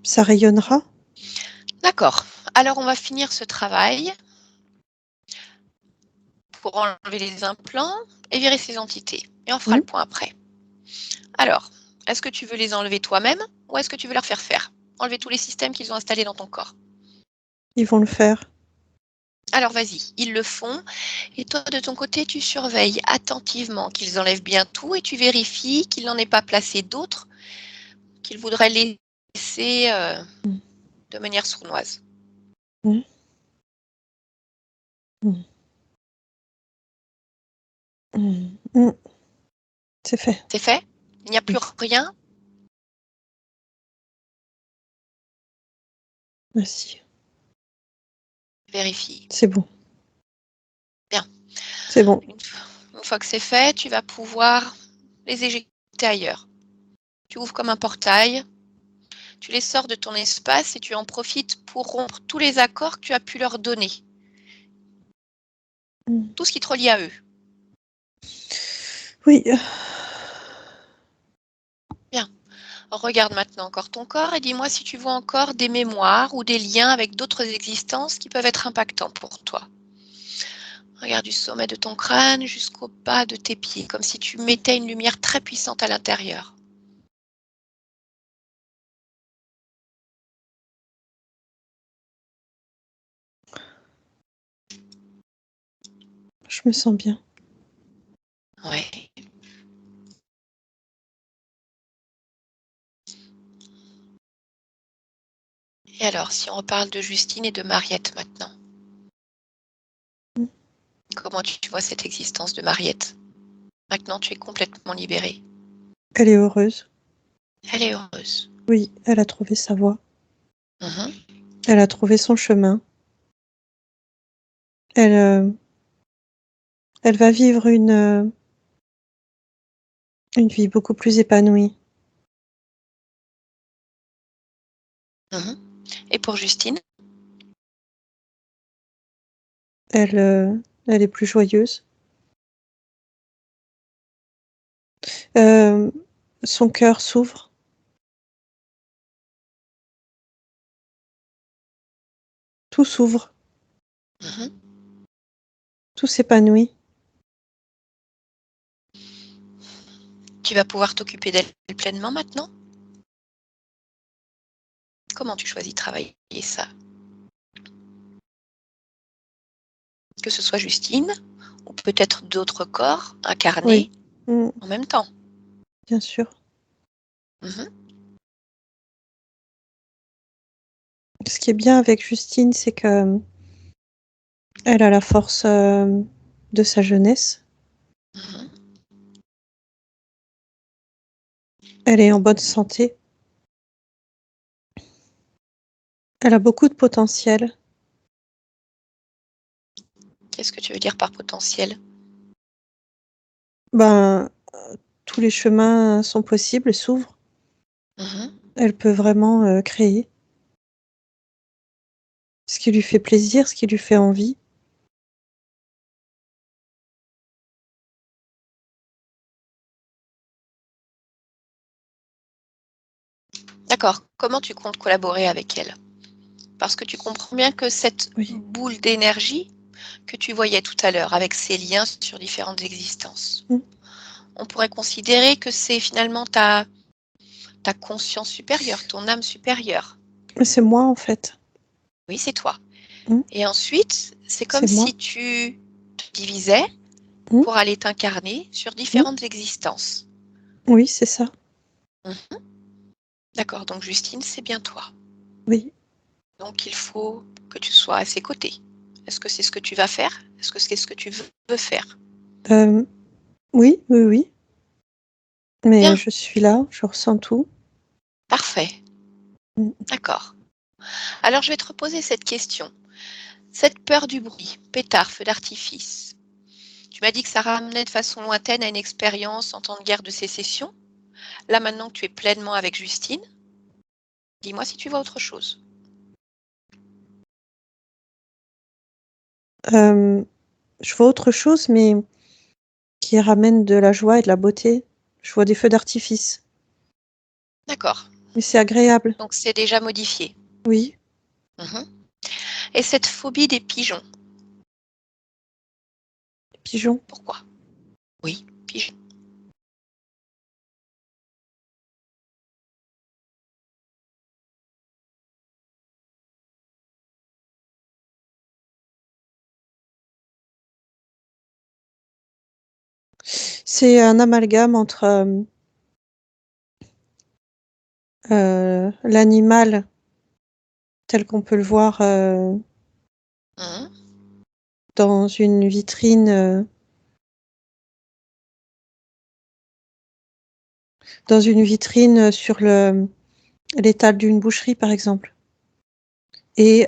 S3: ça rayonnera.
S1: D'accord. Alors on va finir ce travail pour enlever les implants et virer ces entités. Et on fera le point après. Alors, est-ce que tu veux les enlever toi-même ou est-ce que tu veux leur faire faire? Enlever tous les systèmes qu'ils ont installés dans ton corps.
S3: Ils vont le faire.
S1: Alors vas-y, ils le font. Et toi, de ton côté, tu surveilles attentivement qu'ils enlèvent bien tout et tu vérifies qu'il n'en ait pas placé d'autres qu'ils voudraient laisser de manière sournoise.
S3: Mm. Mm. Mm. Mm. C'est fait.
S1: C'est fait? Il n'y a plus rien?
S3: Merci.
S1: Vérifie.
S3: C'est bon.
S1: Bien.
S3: C'est bon.
S1: Une fois que c'est fait, tu vas pouvoir les éjecter ailleurs. Tu ouvres comme un portail, tu les sors de ton espace et tu en profites pour rompre tous les accords que tu as pu leur donner. Tout ce qui te relie à eux.
S3: Oui.
S1: Bien. Regarde maintenant encore ton corps et dis-moi si tu vois encore des mémoires ou des liens avec d'autres existences qui peuvent être impactants pour toi. Regarde du sommet de ton crâne jusqu'au bas de tes pieds, comme si tu mettais une lumière très puissante à l'intérieur.
S3: Je me sens bien.
S1: Ouais. Et alors, si on reparle de Justine et de Mariette maintenant, comment tu vois cette existence de Mariette? Maintenant, tu es complètement libérée.
S3: Elle est heureuse.
S1: Elle est heureuse.
S3: Oui, elle a trouvé sa voie.
S1: Mhm.
S3: Elle a trouvé son chemin. Elle va vivre une vie beaucoup plus épanouie.
S1: Mhm. Et pour Justine?
S3: Elle est plus joyeuse. Son cœur s'ouvre. Tout s'ouvre.
S1: Mhm.
S3: Tout s'épanouit.
S1: Tu vas pouvoir t'occuper d'elle pleinement maintenant? Comment tu choisis de travailler ça? Que ce soit Justine ou peut-être d'autres corps incarnés
S3: Oui. Mm,
S1: en même temps.
S3: bien sûr.
S1: Mmh.
S3: Ce qui est bien avec Justine, c'est que elle a la force de sa jeunesse.
S1: Mmh.
S3: Elle est en bonne santé. Elle a beaucoup de potentiel.
S1: Qu'est-ce que tu veux dire par potentiel?
S3: Ben, tous les chemins sont possibles, s'ouvrent.
S1: Mmh.
S3: Elle peut vraiment créer ce qui lui fait plaisir, ce qui lui fait envie.
S1: D'accord. Comment tu comptes collaborer avec elle? Parce que tu comprends bien que cette
S3: Oui.
S1: boule d'énergie que tu voyais tout à l'heure avec ses liens sur différentes existences,
S3: Mm.
S1: on pourrait considérer que c'est finalement ta conscience supérieure, ton âme supérieure.
S3: Mais c'est moi, en fait.
S1: Oui, c'est toi.
S3: Mm.
S1: Et ensuite, c'est comme
S3: C'est moi.
S1: si tu te divisais
S3: Mm.
S1: pour aller t'incarner sur
S3: Mm.
S1: différentes existences.
S3: Oui, c'est ça.
S1: Mmh. D'accord, donc Justine, c'est bien toi.
S3: Oui.
S1: Donc il faut que tu sois à ses côtés. Est-ce que c'est ce que tu vas faire? Est-ce que c'est ce que tu veux faire?
S3: Euh, oui, oui, oui. Mais
S1: Bien,
S3: je suis là, je ressens tout.
S1: parfait,
S3: Mm.
S1: d'accord. Alors je vais te reposer cette question. Cette peur du bruit, pétard, feu d'artifice, tu m'as dit que ça ramenait de façon lointaine à une expérience en temps de guerre de sécession. Là maintenant que tu es pleinement avec Justine, dis-moi si tu vois autre chose.
S3: Euh, je vois autre chose, mais qui ramène de la joie et de la beauté. Je vois des feux d'artifice.
S1: D'accord,
S3: Mais c'est agréable.
S1: donc c'est déjà modifié.
S3: Oui.
S1: Mhm. Et cette phobie des pigeons,
S3: Pigeon.
S1: pourquoi? Oui, pigeons.
S3: C'est un amalgame entre l'animal tel qu'on peut le voir
S1: Mhm.
S3: dans une vitrine, sur l'étal d'une boucherie, par exemple, et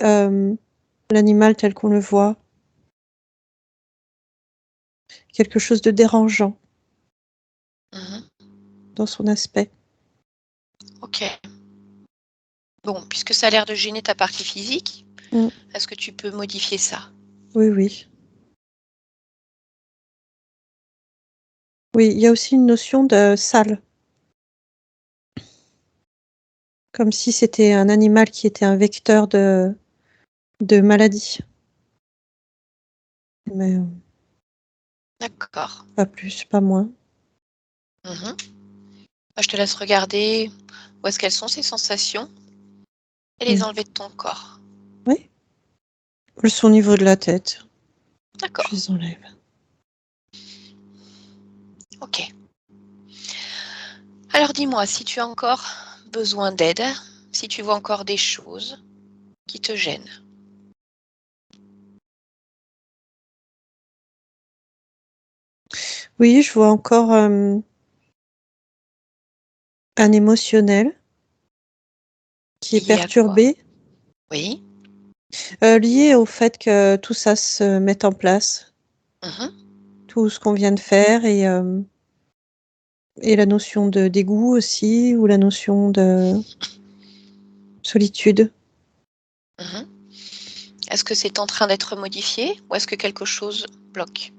S3: l'animal tel qu'on le voit, quelque chose de dérangeant
S1: Mhm.
S3: dans son aspect.
S1: Ok. Bon, puisque ça a l'air de gêner ta partie physique,
S3: Mm.
S1: est-ce que tu peux modifier ça?
S3: Oui, oui. Oui, il y a aussi une notion de sale, comme si c'était un animal qui était un vecteur de maladie. Mais
S1: D'accord.
S3: pas plus, pas moins.
S1: Mhm. Bah, je te laisse regarder où est-ce qu'elles sont ces sensations et les
S3: Mm.
S1: enlever de ton corps.
S3: Oui, elles sont au niveau de la tête. Je
S1: D'accord.
S3: les enlève.
S1: Ok. Alors dis-moi si tu as encore besoin d'aide, si tu vois encore des choses qui te gênent.
S3: Oui, je vois encore un émotionnel qui est
S1: Liées à quoi?
S3: perturbé,
S1: Oui.
S3: lié au fait que tout ça se mette en place,
S1: Mhm.
S3: tout ce qu'on vient de faire et la notion de dégoût aussi, ou la notion de solitude.
S1: Mhm. Est-ce que c'est en train d'être modifié ou est-ce que quelque chose bloque?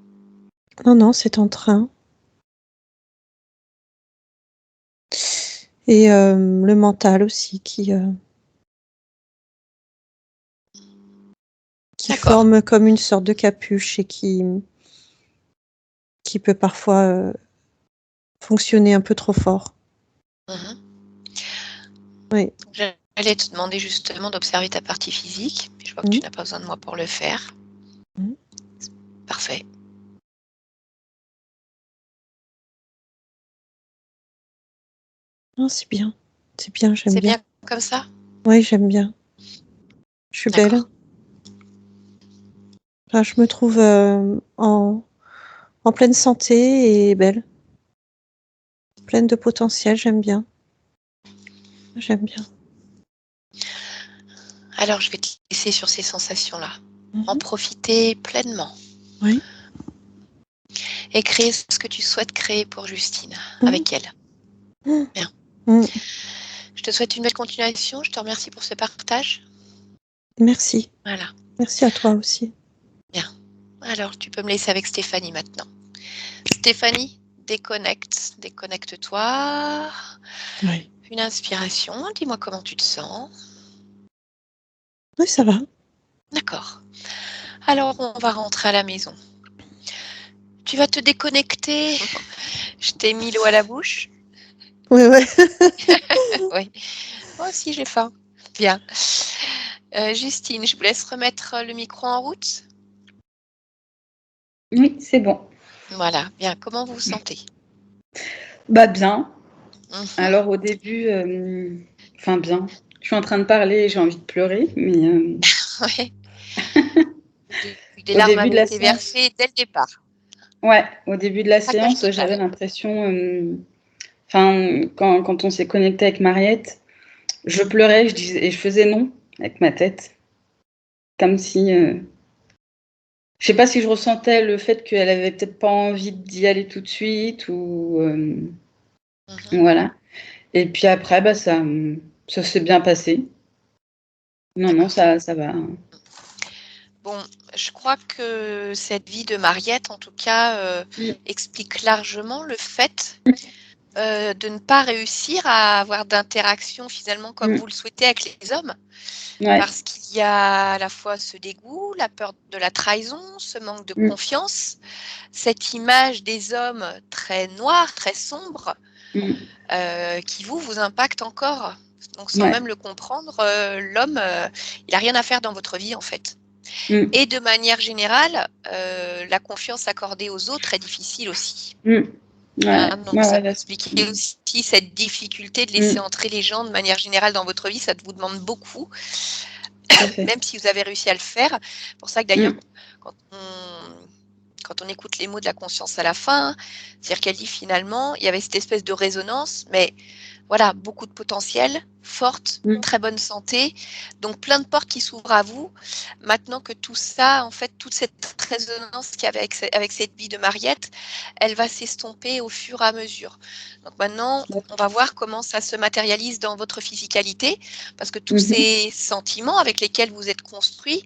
S3: Non, non, c'est en train. Et le mental aussi qui
S1: D'accord.
S3: forme comme une sorte de capuche et qui peut parfois fonctionner un peu trop fort.
S1: Mhm.
S3: Oui.
S1: J'allais te demander justement d'observer ta partie physique, mais je vois que tu n'as pas besoin de moi pour le faire.
S3: Mhm.
S1: Parfait.
S3: Non, c'est bien. C'est bien, j'aime
S1: C'est
S3: bien.
S1: bien comme ça?
S3: Oui, j'aime bien. Je suis belle.
S1: D'accord.
S3: Enfin, je me trouve en pleine santé et belle. Pleine de potentiel, j'aime bien. J'aime bien.
S1: Alors, je vais te laisser sur ces sensations-là. En
S3: Mhm.
S1: profiter pleinement.
S3: Oui.
S1: Et créer ce que tu souhaites créer pour Justine,
S3: Mhm.
S1: avec elle.
S3: Mhm.
S1: Bien.
S3: Mhm.
S1: Je te souhaite une belle continuation. Je te remercie pour ce partage.
S3: Merci.
S1: Voilà.
S3: Merci à toi aussi.
S1: Bien. Alors, tu peux me laisser avec Stéphanie maintenant. Stéphanie, déconnecte. Déconnecte-toi.
S3: Oui.
S1: Une inspiration. Dis-moi comment tu te sens.
S3: Oui, ça va.
S1: D'accord. Alors, on va rentrer à la maison. Tu vas te déconnecter. Je t'ai mis l'eau à la bouche.
S3: Oui, oui.
S1: Oui. Moi aussi, j'ai faim. Bien. Justine, je vous laisse remettre le micro en route.
S2: Oui, c'est bon.
S1: Voilà. Bien. Comment vous vous sentez?
S2: Bah bien.
S1: Mhm.
S2: Alors au début, enfin bien. Je suis en train de parler et j'ai envie de pleurer, mais
S1: Ouais. Les
S2: au
S1: larmes
S2: début de
S1: avaient
S2: la
S1: été
S2: séance,
S1: versées dès le départ.
S2: ouais, au début de la
S1: Pas cache
S2: séance, j'avais
S1: totale.
S2: l'impression, enfin quand on s'est connecté avec Mariette, je pleurais, je disais et je faisais non avec ma tête, comme si, je sais pas si je ressentais le fait qu'elle avait peut-être pas envie d'y aller tout de suite ou,
S1: Mhm.
S2: voilà. Et puis après, bah ça s'est bien passé. Non, non,
S1: D'accord.
S2: ça va.
S1: Bon, je crois que cette vie de Mariette, en tout cas,
S2: Mmh.
S1: explique largement le fait de ne pas réussir à avoir d'interaction finalement comme
S2: Mmh.
S1: vous le souhaitez avec les hommes.
S2: Ouais.
S1: Parce qu'il y a à la fois ce dégoût, la peur de la trahison, ce manque de
S2: Mmh.
S1: confiance, cette image des hommes très noirs, très sombres,
S2: Mmh.
S1: qui vous impacte encore. Donc sans
S2: Ouais.
S1: même le comprendre, l'homme, il a rien à faire dans votre vie en fait.
S2: Mmh.
S1: Et de manière générale, la confiance accordée aux autres est difficile aussi.
S2: Mmh. Ouais.
S1: Donc
S2: Ouais,
S1: ça
S2: ouais,
S1: peut
S2: là,
S1: expliquer aussi cette difficulté de laisser
S2: mmh,
S1: entrer les gens de manière générale dans votre vie. Ça vous demande beaucoup,
S2: tout à fait.
S1: même si vous avez réussi à le faire. C'est pour ça que d'ailleurs,
S2: Mmh.
S1: quand on écoute les mots de la conscience à la fin, c'est-à-dire qu'elle dit finalement, il y avait cette espèce de résonance, mais voilà, beaucoup de potentiel, forte,
S2: Mmh.
S1: très bonne santé, donc plein de portes qui s'ouvrent à vous. Maintenant que tout ça, en fait, toute cette résonance qu'il y avait avec cette vie de Mariette, elle va s'estomper au fur et à mesure. Donc maintenant, on va voir comment ça se matérialise dans votre physicalité, parce que tous
S2: Mmh mh.
S1: ces sentiments avec lesquels vous êtes construits,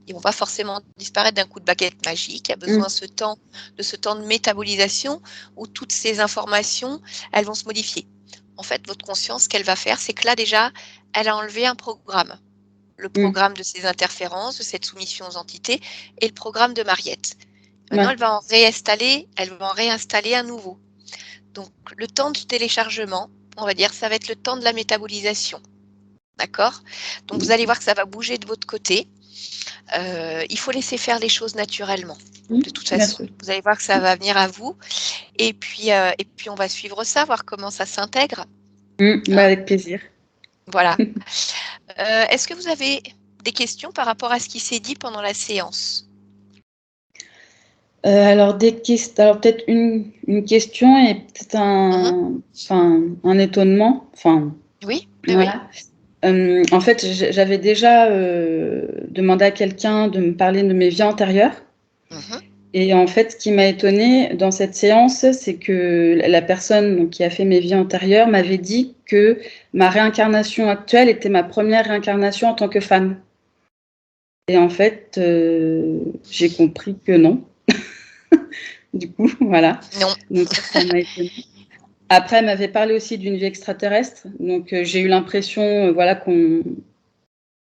S1: ils vont pas forcément disparaître d'un coup de baguette magique. Il y a besoin
S2: Mmh.
S1: de ce temps de métabolisation où toutes ces informations, elles vont se modifier. En fait, votre conscience, ce qu'elle va faire, c'est que là déjà, elle a enlevé un programme. Le
S2: Mmh.
S1: programme de ces interférences, de cette soumission aux entités et le programme de Mariette. Maintenant,
S2: Ouais.
S1: elle va en réinstaller un nouveau. Donc, le temps du téléchargement, on va dire, ça va être le temps de la métabolisation. D'accord? Donc, vous allez
S2: D'accord.
S1: voir que ça va bouger de votre côté. Il faut laisser faire les choses naturellement.
S2: Mmh.
S1: De toute
S2: Bien
S1: façon,
S2: sûr.
S1: vous allez voir que ça va venir à vous. Et puis on va suivre ça, voir comment ça s'intègre.
S2: Mmh. Bah,
S1: Hein,
S2: avec plaisir.
S1: voilà. Est-ce que vous avez des questions par rapport à ce qui s'est dit pendant la séance?
S2: Alors peut-être une question et peut-être
S1: Mhm.
S2: un étonnement, enfin,
S1: Oui, oui, oui.
S2: voilà. En fait, j'avais déjà, demandé à quelqu'un de me parler de mes vies antérieures
S1: Mhm.
S2: et en fait, ce qui m'a étonnée dans cette séance, c'est que la personne donc qui a fait mes vies antérieures m'avait dit que ma réincarnation actuelle était ma première réincarnation en tant que femme et en fait, j'ai compris que non. Du coup, voilà,
S1: Non.
S2: donc ça m'a étonnée. Après, elle m'avait parlé aussi d'une vie extraterrestre, donc j'ai eu l'impression, voilà,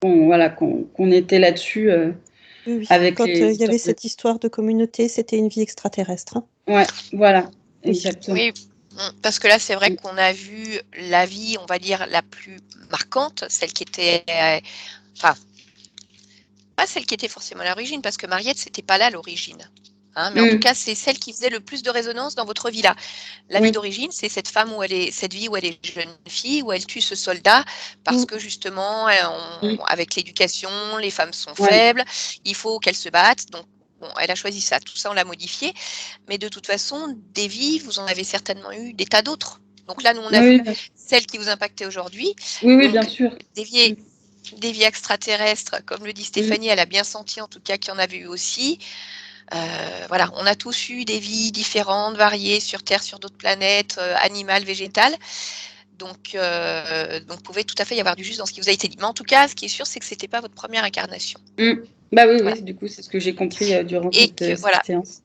S2: qu'on était là-dessus
S3: Oui.
S2: avec
S3: Quand
S2: les
S3: il y avait
S2: histoires de...
S3: cette histoire de communauté, c'était une vie extraterrestre. Hein.
S2: Ouais, voilà,
S3: Oui.
S2: exactement.
S1: Oui, parce que là, c'est vrai qu'on a vu la vie, on va dire, la plus marquante, celle qui était, enfin, pas celle qui était forcément à l'origine, parce que Mariette, c'était pas là à l'origine. Hein, mais en tout cas, c'est celle qui faisait le plus de résonance dans votre vie là. La vie
S2: Oui,
S1: d'origine, c'est cette femme cette vie où elle est jeune fille, où elle tue ce soldat, parce
S3: Mm.
S1: que justement,
S2: oui,
S1: avec l'éducation, les femmes sont
S2: ouais,
S1: faibles, il faut qu'elles se battent. Donc, bon, elle a choisi ça. Tout ça, on l'a modifié. Mais de toute façon, des vies, vous en avez certainement eu des tas d'autres. Donc là, nous, on a
S2: oui,
S1: vu
S2: bien sûr.
S1: celle qui vous impactait aujourd'hui.
S2: Oui, oui, bien
S1: Donc,
S2: sûr.
S1: des vies extraterrestres, comme le dit
S2: Mm.
S1: Stéphanie, elle a bien senti en tout cas qu'il y en avait eu aussi. Voilà, on a tous eu des vies différentes, variées sur Terre, sur d'autres planètes, animales, végétales. Donc, vous pouvez tout à fait y avoir du juste dans ce qui vous a été dit. Mais en tout cas, ce qui est sûr, c'est que c'était pas votre première incarnation.
S2: Mm. Bah oui,
S1: Voilà.
S2: oui, du coup, c'est ce que j'ai compris durant
S1: Et
S2: cette,
S1: que,
S2: cette
S1: voilà.
S2: séance.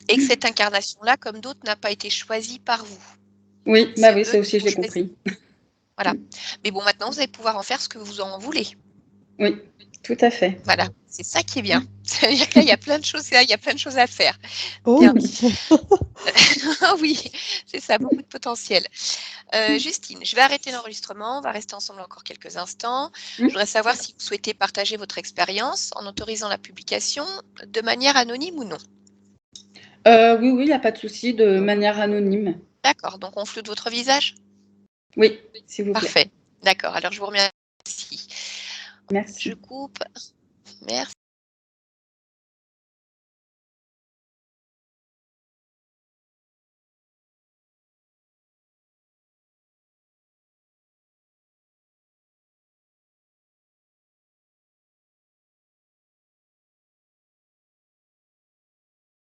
S1: Et que cette incarnation-là, comme d'autres, n'a pas été choisie par vous.
S2: Oui, bah
S1: C'est
S2: oui,
S1: eux
S2: ça
S1: qui
S2: aussi, je
S1: l'ont
S2: l'ai
S1: choisi.
S2: compris.
S1: Voilà. Mais bon, maintenant, vous allez pouvoir en faire ce que vous en voulez.
S2: Oui, tout à fait.
S1: Voilà. C'est ça qui est bien. C'est-à-dire que là, il y a plein de choses, il y a plein de choses à faire.
S3: Oh
S1: Bien.
S3: oui.
S1: Oui, c'est ça, beaucoup de potentiel. Justine, je vais arrêter l'enregistrement. On va rester ensemble encore quelques instants. Je
S2: Mm.
S1: voudrais savoir si vous souhaitez partager votre expérience en autorisant la publication de manière anonyme ou non.
S2: Oui, oui, il n'y a pas de souci, de manière anonyme.
S1: D'accord. Donc, on floute votre visage?
S2: Oui, s'il vous plaît.
S1: Parfait. D'accord. Alors, je vous remercie. Je
S2: Merci.
S1: coupe. Merci.